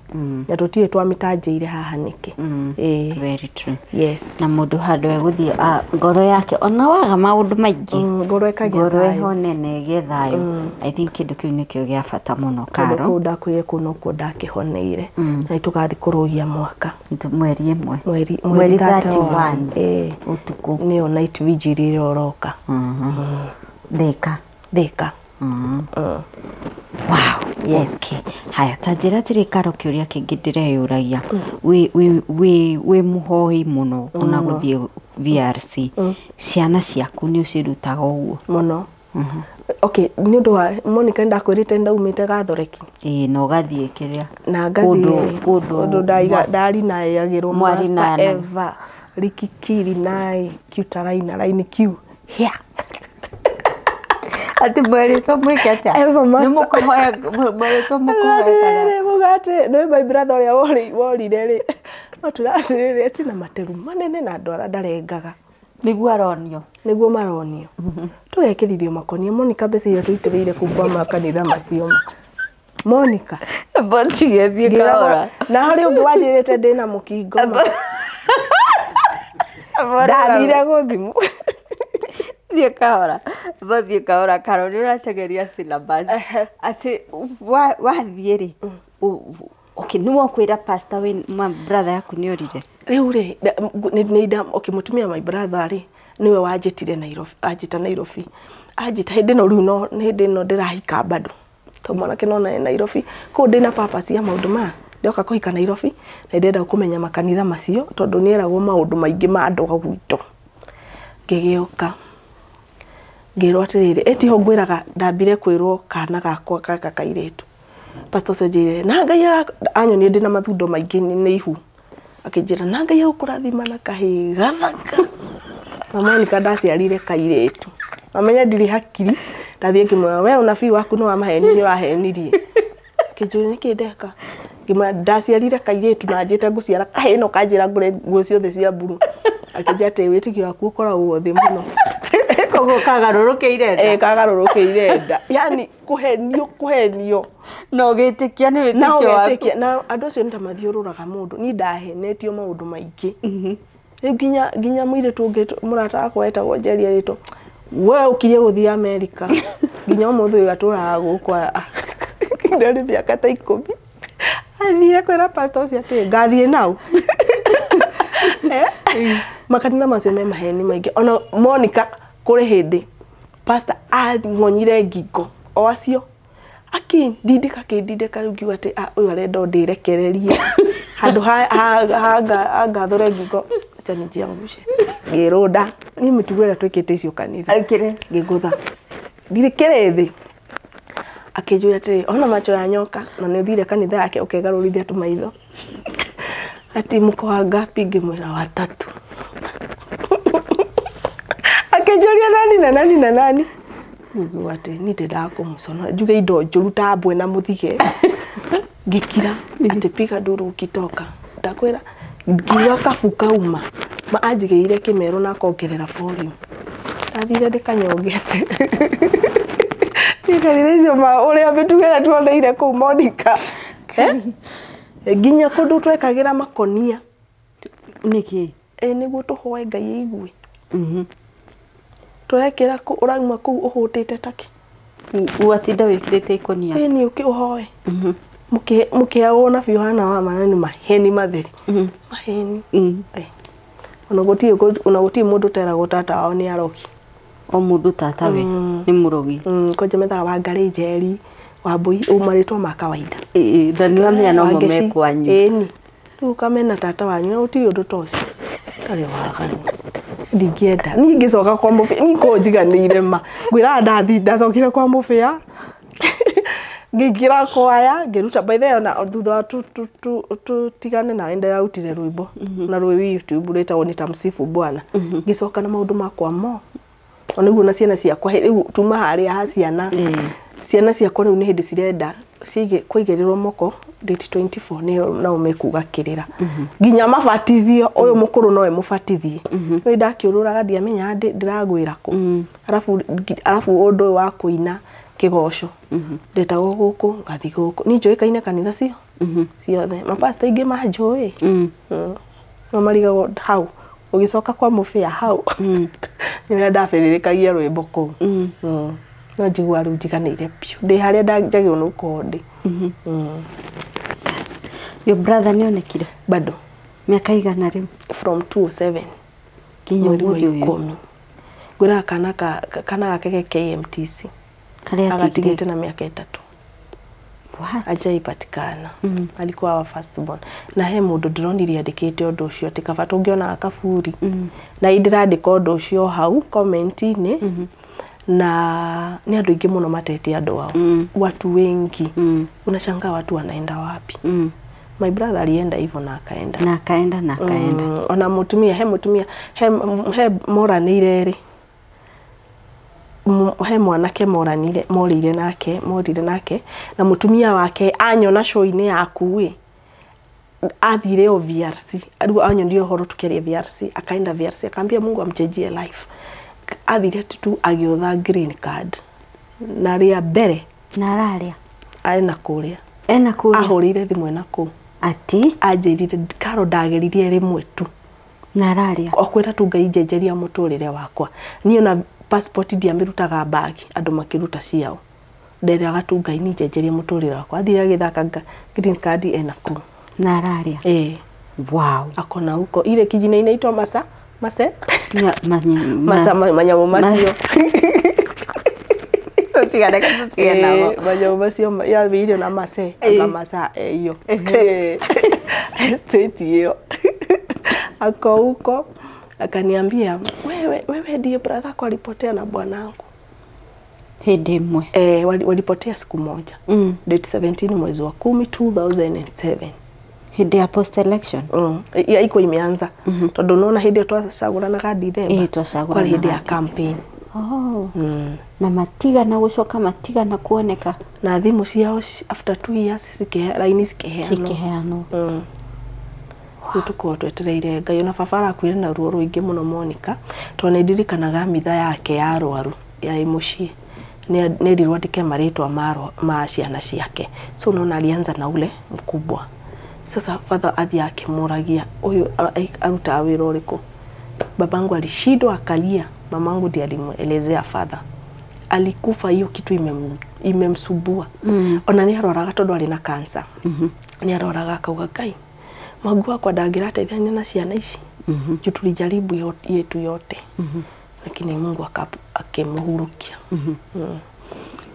na totire twamitaje ile haha niki very true yes na mundu handu eguthie ngoro yake ona waga maundu maingi ngoro ehonene gethayo I think kindu kiu nikio gia bata muno karo kuda kuye kuno kuda kihoneire na itugathi kurugia mwaka mweri imwe mweri 31 utuku ni night vigil ile oroka Thika wow yes okay haya tajira tiri karo kiuria kingi ndireyuragia we muhoi muno ona guthie VRC ciana ciaku ni ucirutaga uguo muno okay ni undu wa Monica ndakwirite ndaumite Gathoreki no gathie kiria na kundu ndari na yagirwo Master Eva Rikikiri nai Cutaraina line Q here ati mweri to mwikete ni mukohoya mweri to mukohoya ni mugate no my brother ya worire ri maturarire ati na materu manene na ndwara ndarengaga niguo maronio tuyekiririo makonia Monica mbeca iyo tuitiriire kubwa makanitha macio Monica Bontige thiĩ kahora. Na harĩ ũngĩ wanjĩrĩte ndĩna mũkingo. Ndathire gũthimũ. Thiĩ kahora. Thiĩ kahora Karo nĩ ũrategeria syllabus. Atĩ wathiĩ rĩ. Okay, nĩ wokwĩra pastor my brother yaku nĩ orire. Rĩu rĩ nĩ okay mũtumia my brother rĩ niwe wanjĩtire Nairobi, anjĩta Nairobi. Anjĩta hĩndĩ no rĩu no hĩndĩ no ndĩrahika bado. To mwanake no na Nairobi ko ndĩna purpose ya maũndũ ma ndoka kũhika Nairobi na ndenda kũmenya makanitha macio tondũ nĩ eragwo maũndũ maingĩ ma andũ gwitũ. Ngĩgĩoka ngĩrwo atĩrĩrĩ etiho ngwĩraga ndambire kwĩrwo kana gakwa kaka kairĩtu. Pastor Sojire na Ngai anyonire ndĩna mathundo maingĩ nĩ ihu. Akĩnjĩra na Ngai ũkũrathima na kahĩ gathaka. Mama ni ndaciarire kairĩtu. Mamenya ndiri hakiri ndathie kimwe we unabii waku no amahenirie wahenirie. Kĩnjũri nĩkĩ ndeka. Ngima ndaciarire kairĩtu na njĩte ngũciara kahĩ no kanjĩra ngũre nguo ciothe cia mburu. Akĩnjĩra atĩ wĩtĩkio waku ũkoragwo thĩ mũno. Kogo kagarũrũkĩire nda. Kagarũrũkĩire nda. Yani kuhenio. No gĩtĩkia nĩ wĩtĩkio waku. Na andũ acio nĩ ta mathiũrũraga mũndũ. Ni ndahenetio maũndũ maingĩ. Nginya mũirĩtu ũngĩ mũrata wakwa etagwo Njeri erĩtwo we ũkirie gũthiĩ America. Nginya ũmũthĩ ũyũ atũraga gũkũ. Ndarĩ mĩaka ta 10. Athire kwĩra pastor ũcio atĩ ngathiĩ nau. Makanitha macio me maheni maingĩ. Ona Monica kũrĩ hĩndĩ pastor ang'onyire ngingo o acio akĩndindĩka rĩu ngiuga atĩ ũyũ arenda ndĩrekererie handũ hangathore ngingo acha nijiangushe ngĩrũnda ni mĩtugo ĩrĩa twĩkĩte icio kanitha ngĩgũtha ndirikĩre thĩ akĩnjũria atĩ ona macho ya nyoka na nĩ ũthire kanitha yake ũkegarũrithia tũmaitho ati mko wangapi ngĩmwĩra watatu akĩnjũria nani na nani niguo atĩ ni ndĩndakũmũcona njuge indo njũru ta mbwe na mũthige ngĩkira atĩ piga nduru ukitoka ndakwĩra ngiuga kabu kauma maanjigĩire kĩmero na kongerera volume athire ndĩkanyongete nikarire icio ma ũrĩa mĩtugĩra tuoneire kũu Monica nginya kũndũ twekagĩra makonia nĩkĩ nĩguo tũhoe Ngai aigue tũrekĩra ũrauma kũu ũhũtĩte taki watinda wĩkĩrĩte ikonia ni ũkĩhoe mũkĩagwo na Yohana wa manani maheni matheri maheni ona gũtirĩ mũndũ teragwo tata wao nĩ arogi o mũndũ tata we nĩ mũrogi koje methaga Wangari Njeri Wambui umarĩtwo ma kawaida na nĩ wamenya no mame kwanyu ni rĩu kamena tata wanyu na gũtirĩ ũndũ toci arĩ waganu ndingĩenda ni ngĩcoka kwa mũbĩa ni kũnjiganĩire ma ngwĩra ndacokire kwa mũbĩa ngĩgira kwaya ngĩruta by the way na thutha tutigane na enda yautire rwĩmbo na rwĩ YouTube rĩtagwo nĩ tamsifu Bwana ngĩcoka na maũndũ makwa mo oniguo na ciana ciakwa rĩu tuma harĩa ha ciana ciakwa rĩu nĩ hĩndĩ cirenda kũigĩrĩrwo moko date 24 nĩ na umekuga kĩrĩra nginya mabatithio ũyũ mũkũrũ nowe mũbatithie nĩ ndakĩũrũraga ndiamenya ndĩragwĩra kũ arafu ũndũ wa kũina kĩgoco ndetagwo gũkũ ngathi gũkũ ni njoĩkaine kanitha cio ciothe mapasta ingĩ manjũĩ no marigagwo hau ũgĩcoka kwa mũbĩa hau nĩ ndabĩrĩrĩkagia rwĩmbo kũu no njigua rĩu njiganĩire biũ ndĩ harĩa ndagĩrĩirwo nĩ gũkorwo ndĩ your brother nĩ onekire bado mĩaka igana rĩu from 2007 kinya ũyũ ngwĩra kana gake KMTC karia agatigĩte na mĩaka 3 what ajaipatikana alikuwa wa first born na he mũndũ ndĩronire andĩkĩte ũndũ ũcio atĩ kaba tũngĩona kaburi na ndĩrandĩka ũndũ ũcio hau comment-inĩ na ni andũ aingĩ mũno matete andũ wao watu wengi unashangaa watu wanaenda wapi my brother alienda hivyo na akaenda ona mutumia he moranire ri he mwanake morire nake na mutumia wake anyona show-inĩ yaku athire o VRC ariũ anyondio horo tukeria VRC akaenda VRC akaambia Mungu amchejie life athire tu agiotha green card na ria mbere na araria ena kuria ahurire thimu na ku ati anjirire Karo ndageririe rimwe tu na araria okwira tu Ngai njenjeria muturire wakwa niyo na passport ndiamirutaga bagi andu makiruta ciao nderaga tu Ngai ni njenjeria muturire wakwa athire agithaka green card ena ku na araria wow akona huko ile kijina inaitwa masa manyamu macio tutigane nao manyamu macio ya video na masa hiyo state hiyo ako huko akaniambia wewe ndiye brother kwa alipotea na bwanangu hede mwe walipotea siku moja date 17 mwezi wa 10 2007 hede ya post election ya iko imeanza tondu unaona hede twacaguranaga December twacaguranaga hede ya campaign na matiga na gucoka matiga na kuoneka na thimu ciao after 2 years line cikeheano tuko twetereire Ngai na baba arakwire na ruo ruingi muno Monica to ne ndirikanaga mitha yake ya rwaru ya imuci ne ndirwa ndike maritwa ma ciana ciake so unaona alianza na ule mkubwa sasa father athi akimuragia uyu aruta wira uriku babangu alishindwa akalia mamangu ndiye alimuelezea father alikufa hiyo kitu imemsubua ona ni aroraga tondu ari na cancer ni aroraga akauga Ngai magua kwa ndangirateithania na ciana ici juu tulijaribu yetu yote lakini Mungu akimuhurukia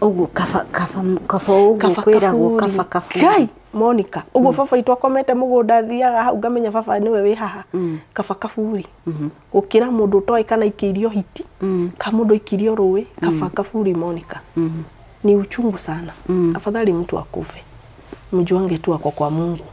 ugu kafa ugu kwirago kafa Ngai Monica ugu baba itu akomete mugunda thiaga hau ngamenya baba niwe wi haha kafa kafuri gukira mundu toy kana ikirio hiti ka mundu ikirio ruwe kafa kafuri Monica ni uchungu sana afadhali mtu akufe mjuange tu kwa Mungu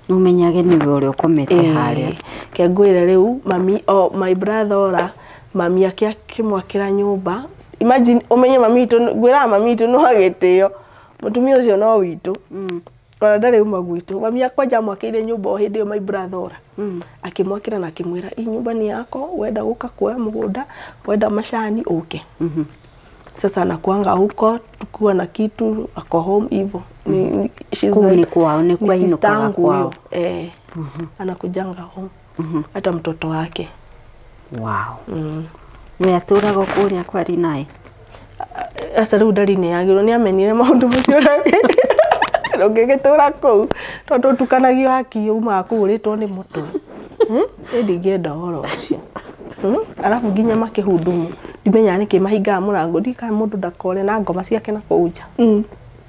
umenyage niwe uri ukomete haria kengwire riu mami my brother ora mami yake akimwakira nyumba imagine umenye mami itu gwira mami itu no agitio mutumia ucio no witu ora ndari uma gwitu mami yakwa jamwakire nyumba o hindi my brother ora akimwakira na akimwira i nyumba ni yako wenda guka kuoya mugunda wenda mashani uke sasa nakuanga huko tukuwa na kitu ako home hivyo ni kwao ni kwa ino kwao anakujanga home hata mtoto wake wow we aturaga kuria kwa rinae asa riu ndari ni yagiro ni amenire maundu macio ngegetura ku tondu tukanagio haki uma kuritwo ni mutwe ndigenda horo ucio alafu nginya makihudumu ndimenya niki mahinga murango ndika mundu ndakore na ngoma ciake na kuja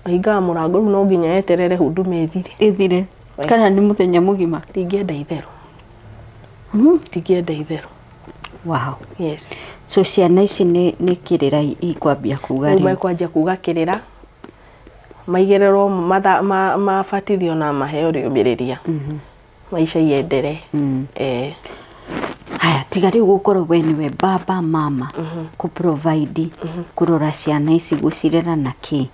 mahinga murango no nginya yeterere hudumu ithire kana ni muthenya mugima ndingenda itheru ndingenda itheru wow yes so ciana ici ni kirira ikwambia kuga ri kwanja kuga kirira maigerero mafatithio na maheo riumiriria maisha yendere haya tigari gukorwo we niwe baba mama ku provide kurora ciana ici gucirera na ki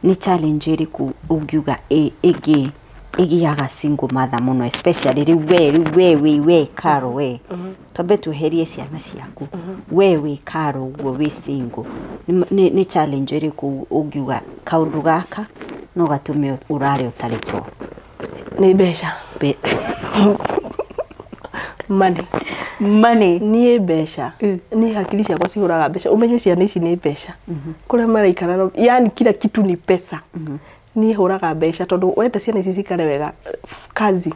ni challenge iriku ungiuga igiaga single mother muno especially we Karo we tobe tuherie ciana ciaku we Karo ugo we single ni challenge iriku ungiuga kaundu gaka no gatume urare utarito ni besha money ni besha ni hakili ciakwa cihuraga besha umenye ciana ici ni besha kuria maraikara yani kila kitu ni pesa ni huraga besha tondu wenda ciana ici cikare wega kazi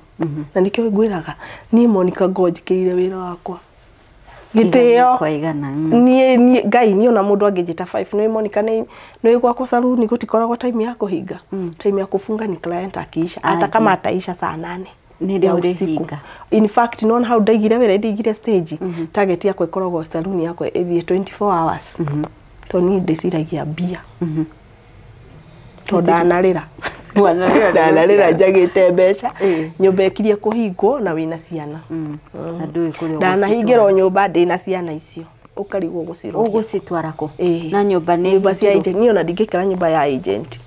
na nikio ngwiraga ni Monica ngojikire wira wakwa giteo ni Ngai ni ona mundu angejita 5 no Monica no gwako saluni gutikoragwo time ya kuhinga time ya kufunga ni client akiisha hata kama ataisha saa 8 ni usiku in fact non how daigire wera ndigire stage target yako ikoragwo saluni yako ithie 24 hours to ni ndiciragia bia to danarira danarira njagite mbeca nyumba ikirie kuhingwo na wina ciana andu ikurio danahingirwo nyumba ndina ciana icio ukarigwo guciro ugusitwarako na nyumba cia agent ni ona ndingikara nyumba ya agent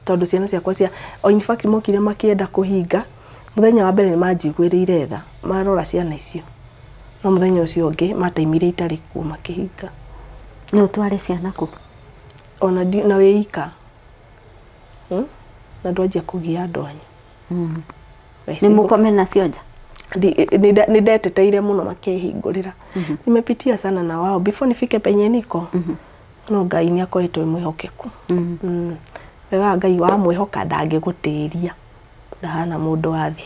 tondu ciana ciakwa cia in fact mokire makienda kuhinga muthenya wa mbere ni manjigwirire tha marora ciana icio no muthenya ucio ungi mataimire itari ku makihinga no tware ciana ku ona na weika na ndwanjia kugia ndwanya ni mukome na cionja ni ndeteteire muno makihingurira nimepitia sana na wao before nifike penye niko no Ngai ni akoretwo mwihokeku wega Ngai wa mwihoka ndangigutiria ndahana mundu wa thi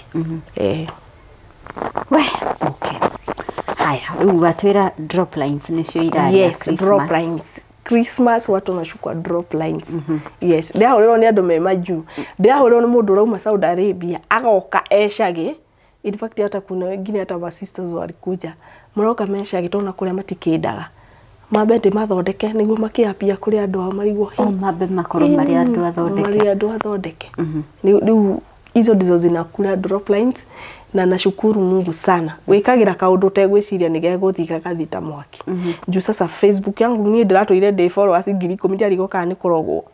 we okay haya rĩu watwira drop lines nicio irari yes drop lines Christmas watu wanachukua drop lines yes ndahuriro ni andu me maju ndahuriro ni mundu rauma Saudi Arabia agoka ecage in fact hata kuna wengine hata wa sisters walikuja muroka mecage tona kuria matikindaga mabe ndi mathondeke niguo makiapia kuri andu ao marigwo mabe makoro mari andu athondeke riu izo ndizo zinakula drop lines na nashukuru Mungu sana wikagira kaundu tegwiciria nigeguthika kathita mwaki juu sasa Facebook yangu ni ndiratwire ndi followers 10,000 ndiarigo kana ni kurogwo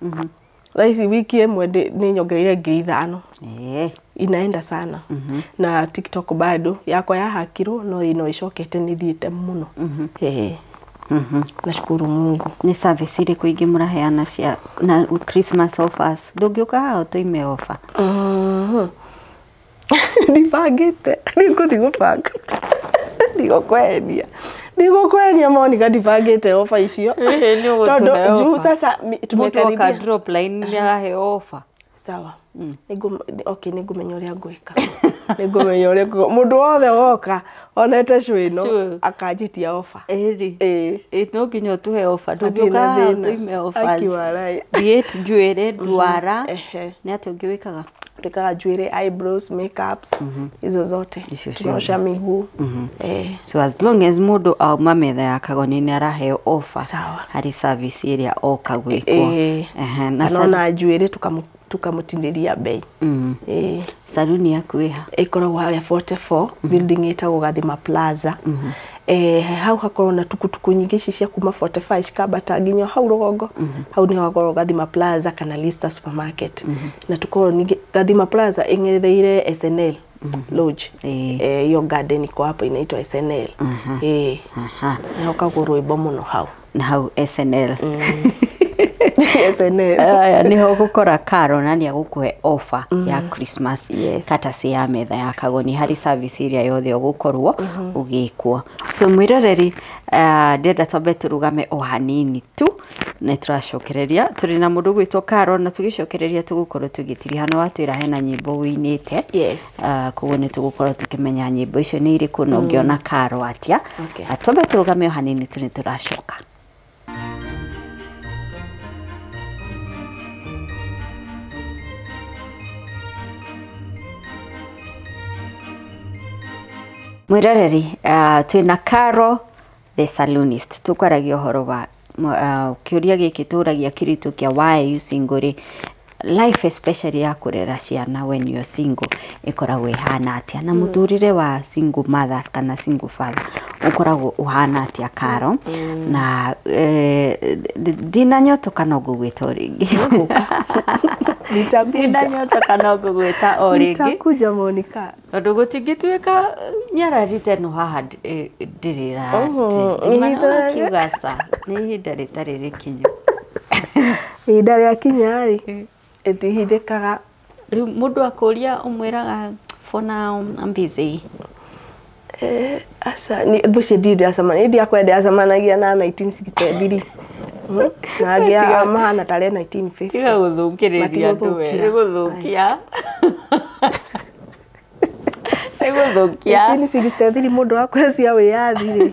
Laisi wiki emwe ni nyongereire 5,000 inaenda sana na TikTok bado yako ya hakiro no icokete ni thiete muno nashukuru Mungu ni service iri kuingi muraheana cia na Christmas offers ndungiuka hao tuime offer ndibagite nikuthi gupanga ndigukwenia Monica ndibagite offer icio ni juu sasa tumekaribia drop line ni ahe offer sawa nigumenya uria ngwika nigumenya uria mundu wothe woka onete cwino akanjitia offer no nginya tuhe offer ndungiuka tuime offers diet jewelry dwara ni atungiwikaga twikaga jewelry eyebrows makeups izo zote tunaosha miguu so as long as mundu auma metha ya kagoni ni araheo offer hari service area okagwikwo na jewelry tukamutindiria bei saluni yaku iha ikoragwo haria 44 building itagwo Gathima Plaza hau hakorwo na tukutuku nyingi ici cia kuma 45 cikambata nginya hau rugongo hau ni hakorwo Gathima Plaza kana Lista supermarket na tukorwo ni Gathima Plaza ingetheire SNL lodge yo garden iko hapo inaitwa SNL na ukagwo rwimbo muno hau na hau SNL SNL niho gukora karo na ni agukuhe offer ya Christmas katasi ya metha ya kagoni hari service area yothe ugukorwo ugikwo so mwiroreri ndenda twambe turugame o hanini tu ne turacokereria turi na mundu gwitwo Karo na tugicokereria tugukorwo tugitiri hano watwira hena nyimbo winite kugo ne tugukorwo tukimenya nyimbo icio ni iriku no ngiona Karo atia twambe turugame o hanini tu ne turacoka mwiroreri twina Karo the Salonist tukwaragia horo wa kiuria giki turagia kiritu kia why you single life especially ya kurera ciana when you are single ikoragwo ihana atia na muturire wa single mother kana single father ukoragwo uhana atia Karo na dina nyoto kana gugwita ringi dina nyoto kana gugwita o ringi nitakuja Monica ndu gutingituika nyararite no haha ndirira kiugasa ni hinda ritari rikinyu hinda ria kinyari etihithikaga riu mundu akuria umwiraga for now I'm busy asa ni bushi didi asama ni dia kwende asamanagia na 1962 na agia mahana tare 1950 tiga guthukiriria andu we guthukia 1963 mundu akwecia wiyathire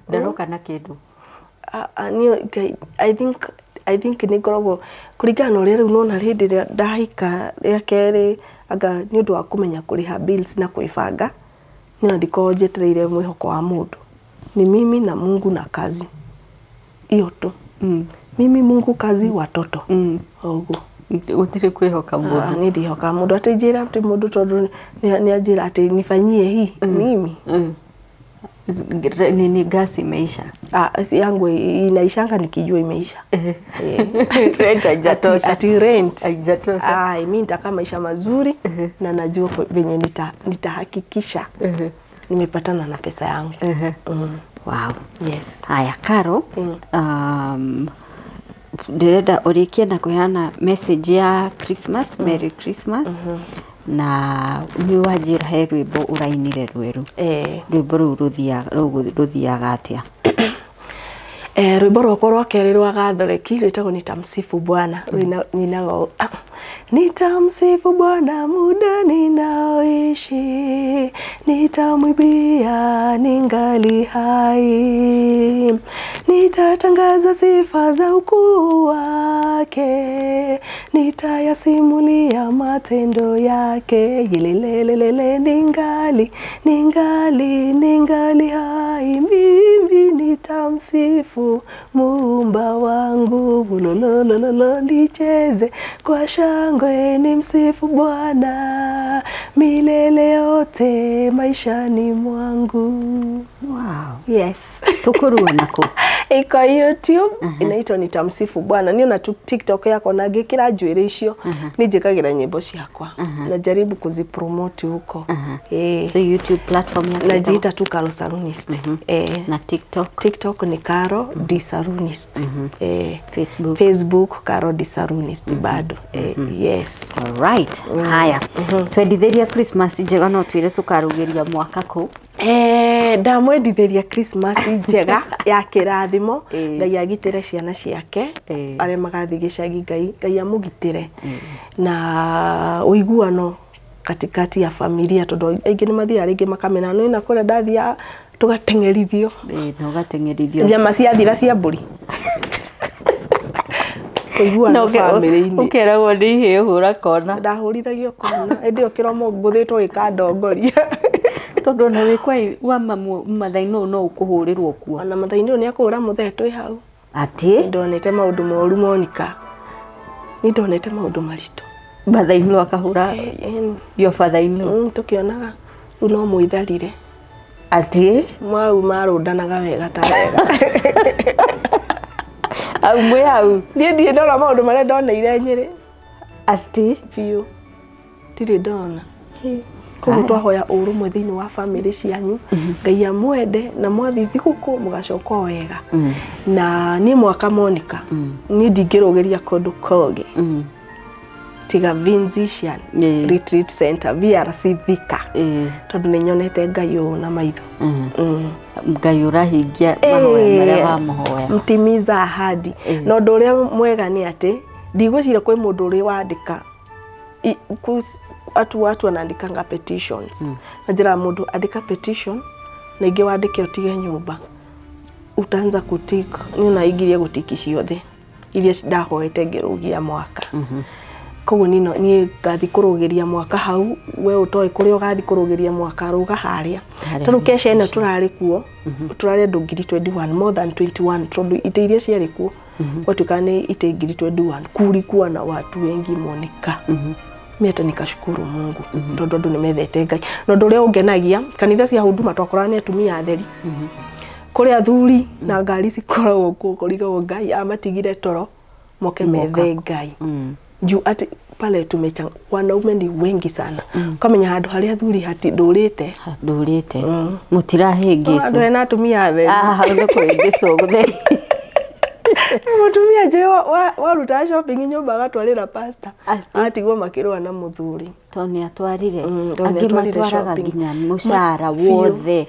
ndaroka na kindu I think ni ngoragwo kuringana uria riu nona hindi ria ndahika ria keri anga ni undu wa kumenya kuriha bills na kuibanga ni ndiko njetereire mwihoko wa mundu ni mimi na Mungu na kazi iyo tu mimi Mungu kazi watoto ogu utire kwihoka mundu ni ndihoka mundu atinjira ati mundu tondu ni ajira ati nifanyie hii mimi nini gasi imeisha yangu inaishanga nikijua imeisha rent haijatosha ati rent haijatosha mimi nitaka maisha mazuri na najua venye nitahakikisha nimepatana na pesa yangu wow yes haya Karo ndirenda urikie na kuheana message ya Christmas, Merry Christmas. Na ni wajira he rwimbo urainire rweru. Rwimbo ru ruthiaga atia? Rwimbo rwakwa rwa keri rwa Gathoreki rwitagwo Nitamsifu Bwana. Ninago nitamsifu Bwana muda ninaoishi, nitamwimbia ningali hai, nitatangaza sifa za ukuu wake, nitayasimulia matendo yake. Yelelelelele ningali hai, mimi nitamsifu Muumba wangu. Lolololo nicheze kwa shangwe, nimsifu Bwana milele yote maishani mwangu. Wow. Yes. Tukurua nako. Iko YouTube inaitwa Nitamsifu Bwana. Niyo na TikTok yako na ngikira njuire icio nijikagira nyimbo ciakwa. Najaribu kuzipromote huko. So YouTube platform yako najiita tu Caro Salunist. Na TikTok ni Caro D Salunist. Facebook Caro D Salunist bado. Yes. All right. Haya. Twendithĩria Christmas njega no twire tukarugeria mwaka ku. Ndamwendithĩria Christmas njega ya kĩrathimo, Ngai agitĩre ciana ciake arĩa magathi gĩcagi, Ngai amũgitĩre na ũiguano katikati ya familia, tondũ aingĩ nĩ mathiaga rĩngĩ makamena no ina kũrĩa ndathia tũgatengerithio nyama ciathira cia mbũri ũiguano family-inĩ ũkeragwo nĩ ihĩ hũra kona. Ndahũrithagio kona ĩndĩ ũkĩromo ngũthĩtwo gĩkandongoria tondu na wikwa wa mathaino no ukuhurirwo kuo. Ona mathaino ni akura muthetwe hau. Ati ndonete maundu moru Monica. Ni ndonete maundu maritu. Mathaino akahura yo fathaino. Tukionaga uno muitharire. Ati mau marundanaga wega ta wega. Au mwe au. Ni ndona maundu maria ndoneire Nyeri. Ati biu. Ndire ndona. Koguo twahoya urumwe thiini wa family cianyu, Ngai amwende na mwathi thiguku mugacoka wega. Na ni mwaka Monica ni ndingĩrũgĩria kũndũ kũngĩ tiga Vincentian Retreat Center VRC Thika, tondũ nĩ nyonete Ngai na maitho. Ngai ũrahingia mahoya marĩa wamuhoya. Mtimiza ahadi. Na ũndũ ũrĩa mwega nĩ atĩ ndigwĩciria kwĩ mũndũ ũrĩ wandĩka watu wanaandikanga petitions. Najira mundu andika petition na ingi wandike utige nyumba, utaanza kutika ni unaigiria gutiki ciothe iria ndahoete ngirugia mwaka. Koguo nino ni ngathi kurugiria mwaka hau, we utoe kuria ugathi kurugiria mwaka ruga haria tondu kesha ino turari kuo turari andu 2021 more than 21 tondu ite iria ciari kuo watukane ite 2021 kuri kuwa na watu wengi Monica. Mimi nikashukuru Mungu tondu andu nimethete Ngai no ndu ria ungenagia kanitha cia huduma twakora ni atumia atheri kuri athuri na ngari cikoragwo kuo kurigwo Ngai amatigire toro moke methe Ngai juu ati pale tumechanga wanaume ni wengi sana kamenya handu haria athuri hati ndurite mutirahingicu andu ena atumia atheri hau ni kuingicu gutheri mutumia je waruta shopping nyumba agatwarira pasta atigwo makirwa na muthuri toni atwarire angi matwaraga nginya mushara wothe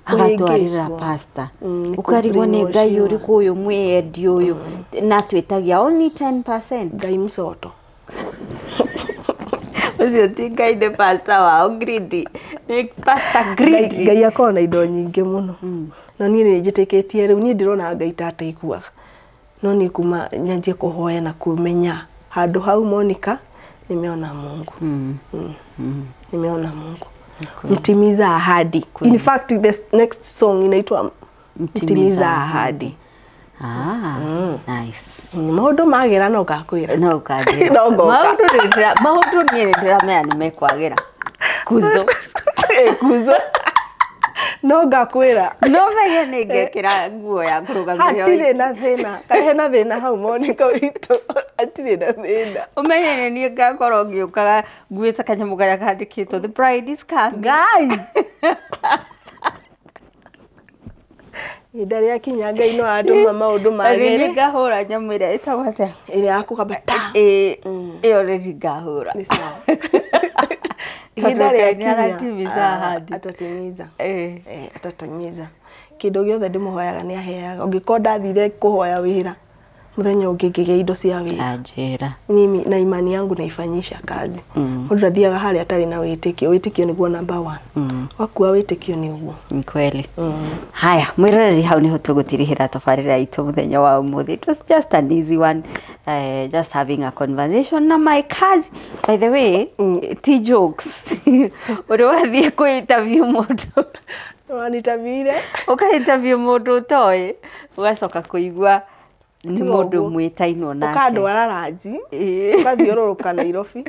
agatwarira pasta ukarigwo ni Ngai uri kuyu mwendi uyu na twitagia only 10% Ngai msoto ucio ti Ngai de pasta wa greedy ni pasta greedy Ngai akona indo nyingi muno na ni njiteketie riu ni ndirona Ngai tata ikuaga no ni kuma nyanjie kuhoya na kumenya handu hau Monica nimeona Mungu. Nimeona Mungu. Mtimiza ahadi. In fact the next song inaitwa Mtimiza ahadi. Nice. Maundu magera no gakwira. No gakwira. Maundu ni ndiramenya ni mekwagira. Kuzo. Kuzo. No gakwira. No mege ningekira nguo ya kurugamia. Atire na thina. Kahe na thina hau Monica witu. Atire na thina. Umenye ni ngakorwo ngiukaga nguita kanyamu garia kandikitwo the bride is coming. Ngai. Ihinda rĩa kinya Ngai no atũma maũndũ magere. Ngahũra nyamũ ĩrĩa ĩtagwo atĩa? Ĩrĩa ya kũgambata. Ĩyo rĩngĩ ngahũra. Nĩ sawa. Ihinda rĩa kinya atatimiza hadi. Atatimiza. Kĩndũ gĩothe ndĩmũhoyaga nĩ aheaga. Ũngĩkorwo ndathire kũhoya wĩra mũthenya ũngĩ ngĩgĩa indo cia wĩra. Anjĩra. Mimi na imani yangu naifanyisha kazi. Mũndũ athiaga harĩa atarĩ na wĩtĩkio. Wĩtĩkio nĩguo number 1. Wakua wĩtĩkio nĩ ũguo. Ni kweli. Haya, mwĩroreri hau niho tũgũtirihĩra tabarĩra itũ mũthenya wa ũmũthĩ. It was just an easy one. Just having a conversation na my cousin. By the way, ti jokes. Ũrĩ wathiĩ kũ interview mũndũ. Wanitavire. Ũka-interview mũndũ ũtoĩ. Ũgacoka kũigua ni mũndũ mwĩtainwo nake. Ũkandwara ranji. Ũgathiũrũrũka Nairobi.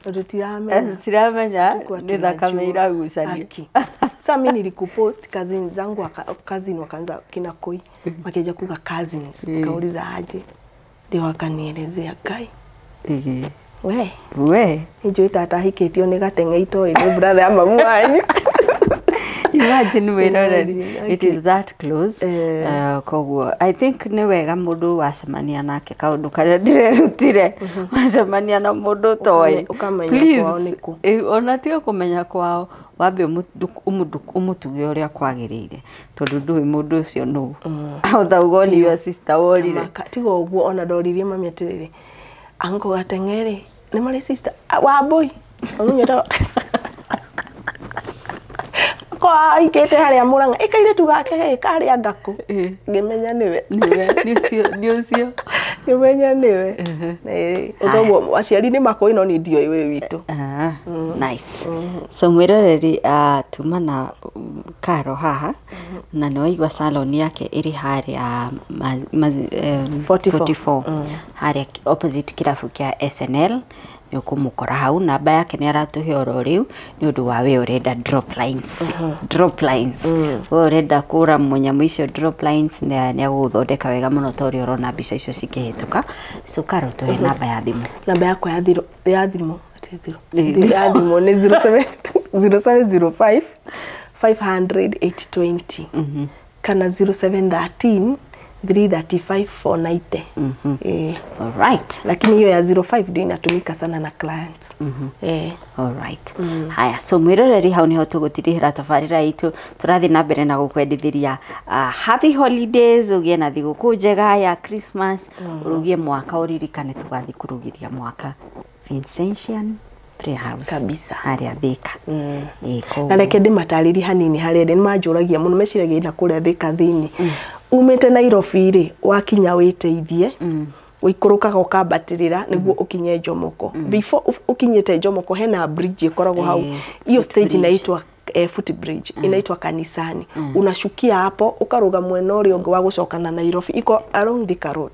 Tutiramenya nĩ thakame iragucania. Sasa mimi nilikupost cousins zangu cousin wakaanza kina Koi. Wakeja kuga cousins. Kauliza aje. Ndio wakanielezea Kai. We. Njui tata hikĩtio nĩ gateng'eito ĩrĩ brother ya mamu wanyu. Imagine mwĩroreri. It is that close. Koguo I think nĩ wega mũndũ wacemania nake kaũndũ karĩa ndĩrerutire. Wacemania na mũndũ toĩ. Please. Ona tiga kũmenya kwao. Wambe ũmũtuge ũrĩa kwagĩrĩire. Tondũ ndũĩ mũndũ ũcio nũ. Authaugwo nĩ your sister worire. Tiga ũguo ona ndoririe mami atĩrĩrĩ. Ango gateng'ere. Nĩ marĩ sister. Wambui. Ũnyota. Kwa ikete harĩa Murang'a ikaire tugake karĩa Ngakũ ngimenya niwe niũcio ngimenya niwe ũguo waciari nĩ makoi no nĩ ndio iwe witũ. Nice. So mwĩroreri tuma na Karo haha na nĩ waigua salon yake ĩrĩ harĩa 44 harĩa opposite kirabu kĩa SNL. Ũkũmũkora hau namba yake nĩ aratũhe oro rĩu nĩ ũndũ wa we ũrenda drop lines. Drop lines. We ũrenda kũra mũnyamũ icio drop lines nĩ agũthondeka wega mũno ta ũrĩa ũrona mbica icio cikĩhĩtũka. So Karo tũhe namba ya thimũ. Namba yakwa ya thimũ ya thimũ nĩ 0705 500 820 kana 0713 335 490. Alright. Lakini hiyo ya 05 ndio inatumika sana na clients. Alright. Haya, so mwĩroreri hau niho tũgũtirihĩra tabarĩra itũ. Tũrathiĩ na mbere na gũkwendithĩria happy holidays, ũgĩe na thigũkũ njega ya Christmas, ũrugie mwaka ũririkane tũgathiĩ kũrugĩria mwaka Vincentian Playhouse kabisa harĩa Thika. Na reke ndĩmatarĩrie hanini harĩa nĩ manjũragia mũno meciragia ina kũrĩa Thika thĩinĩ. Umete Nairobi rĩ wakinya wĩteithie ũikũrũkaga ũkambatĩrĩra nĩguo ũkinye Njomoko. Before ũkinyĩte Njomoko hena bridge ĩkoragwo hau. Iyo stage inaitwa footbridge inaitwa Kanisani. Unashukia hapo ukaruga mwena ũrĩa ũngĩ wa gũcokana Nairobi iko along Thika Road.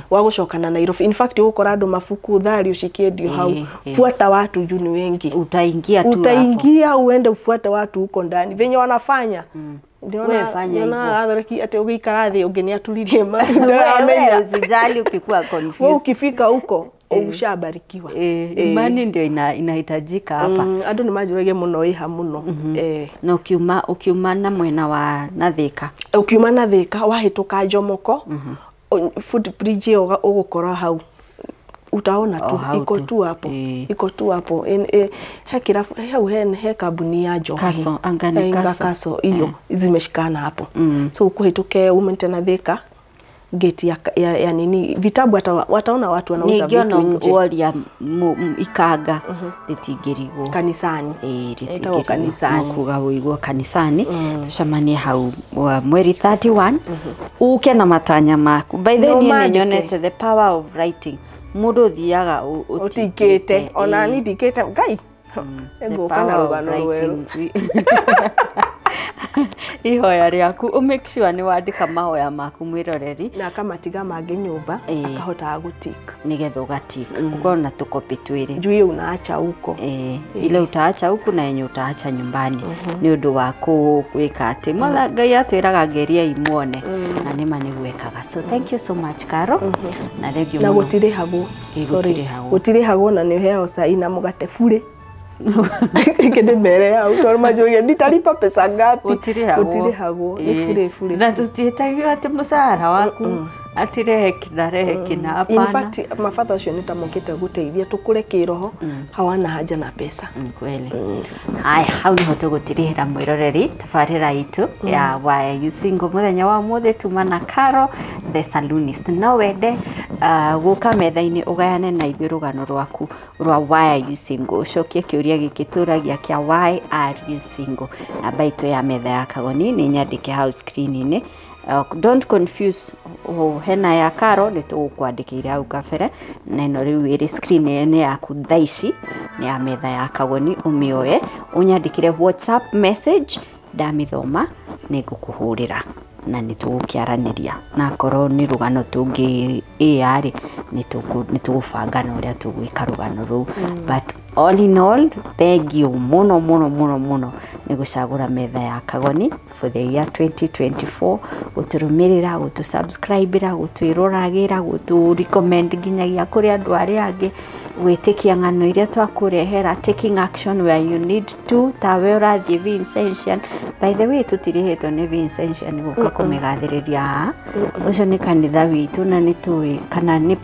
Wa gũcokana Nairobi. In fact ũgũkora andũ mabuku thari ucikiendio hau. Fuata watu juu ni wengi. Utaingia tu hapo. Utaingia uende ufuate watu huko ndani. Venye wanafanya. Wewe fanya hivyo. Adhariki ate ugikara thi ungeni atulirie wewe usijali ukikuwa confused. Wewe ukifika huko ushabarikiwa. Imani ndio inahitajika hapa. Andu ni majurege muno iha muno. Na ukiuma na mwena wa Thika. Ukiuma na Thika wahituka Njomoko. Footbridge ugukora hau. Utaona tu iko tu hapo. Iko tu hapo. Hekira he kabuni ya Njohi. Kaso angani kaso hiyo zimeshikana hapo. So ukuhituke umente na Thika gate ya nini vitabu wataona watu wanauza vitu nje. Ningĩona woria ikanga ritingĩrigwo kanisani. Ritingĩrigwo kanisani. Kuga wĩigwo kanisani. Tucemanie hau mweri 31. Uke na matanya maku. By the way nĩ nyonete the power of writing. Mũndũ thiaga utikete ona ni dikete Ngai. Ego kana rugano rweru. Ihoya rĩaku make sure ni wandika mahoya maku mwĩroreri na kamatiga mangĩ nyũmba akahota gutika nigetha ugatika ukona tukopi twĩrĩ juu unaacha huko ile utaacha huku na yenye utaacha nyumbani ni ũndũ wa gwĩka atĩ mwana Ngai atwĩraga ngeria imuone na nĩma nĩ gwĩkaga. So thank you so much Karo na thank you na gũtirĩ hagwo na nĩ ũheo cai na mũgate bure Kende mere hau tondũ manjũria nditalipa pesa ngapi. Gũtirĩ hagwo nĩ bure. Na tũtiĩtagio atĩ mũcara waku ati rehe kina hapana. In fact mabata ũcio nĩ ta mokĩte gũteithia tũkũre kĩroho hawana haja na pesa. Kweli. Haya, hau niho tũgũtirĩhĩra mwĩroreri tabarĩra itũ ya Why Are You Single mũthenya wa mũthĩ tuma na Caro the Saloonist. No wende gũka metha-inĩ ũgayane na ithuĩ rũgano rwaku rwa Why Are You Single. Ũcokie kĩũria gĩkĩ tũragia kĩa Why Are You Single. Namba itũ ya metha ya Kagoni nĩ nyandĩke hau screen-inĩ. Don't confuse hena ya Caro nĩ tũgũkwandĩkĩire hau kabere na ĩno rĩu ĩrĩ screen-inĩ yaku thaa ici nĩ ya metha ya Kagoni ũmĩoe ũnyandĩkĩre WhatsApp message ndamĩthoma nĩ ngũkũhũrĩra na nĩ tũgũkĩaranĩria na korwo nĩ rũgano tũngĩ rĩ nĩ tũgũbanga na ũrĩa tũgwĩka rũgano rũu. But all in all, thank you mũno nĩ gũcagũra metha ya Kagoni for the year 2024 gũtũrũmĩrĩra gũtũsubscribe-ĩra gũtwĩroragĩra gũtũrecommend nginyagia kũrĩ andũ arĩa angĩ gwĩtĩkia ng'ano iria twakũrehera taking action where you need to tawe ũrathiĩ Vincentian. By the way tũtirĩhĩtwo nĩ Vincentian gũka kũmĩgathĩrĩria ũcio nĩ kanitha witũ na nĩ tũĩ kana nĩ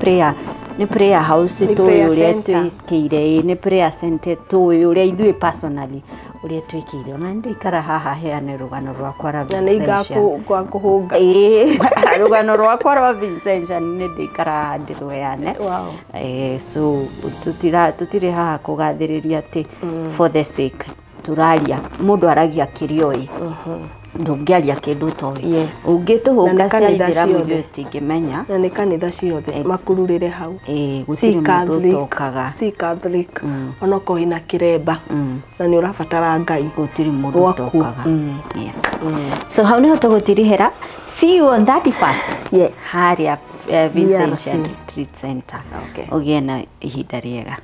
prayer house tũĩ ũrĩa twĩkĩire nĩ prayer center tũĩ ũrĩa ithuĩ personally ũrĩa twĩkĩire ona ndĩikara haha heane rũgano rwakwa rwa Vincentian ngakũhũnga rũgano rwakwa rwa Vincentian nĩ ndĩikara haha ndĩrũheane. So tũtirĩ haha kũgathĩrĩria atĩ for the sake tũraria mũndũ aragia kĩrĩoĩ ndũngĩaria kĩndũ ũtoĩ ũngĩtũhũnga cia ithĩramu ithuĩ tũtingĩmenya na nĩ kanitha ciothe makururĩre hau gũtirĩ mũndũ ũtokaga si Catholic ona ko ina kĩremba na nĩ ũrabatara Ngai gũtirĩ mũndũ ũtokaga. So hau nĩho tũgũtirĩhĩra. See you on 31st harĩa Vincentian Retreat Center. Ũgĩe na ihinda rĩega.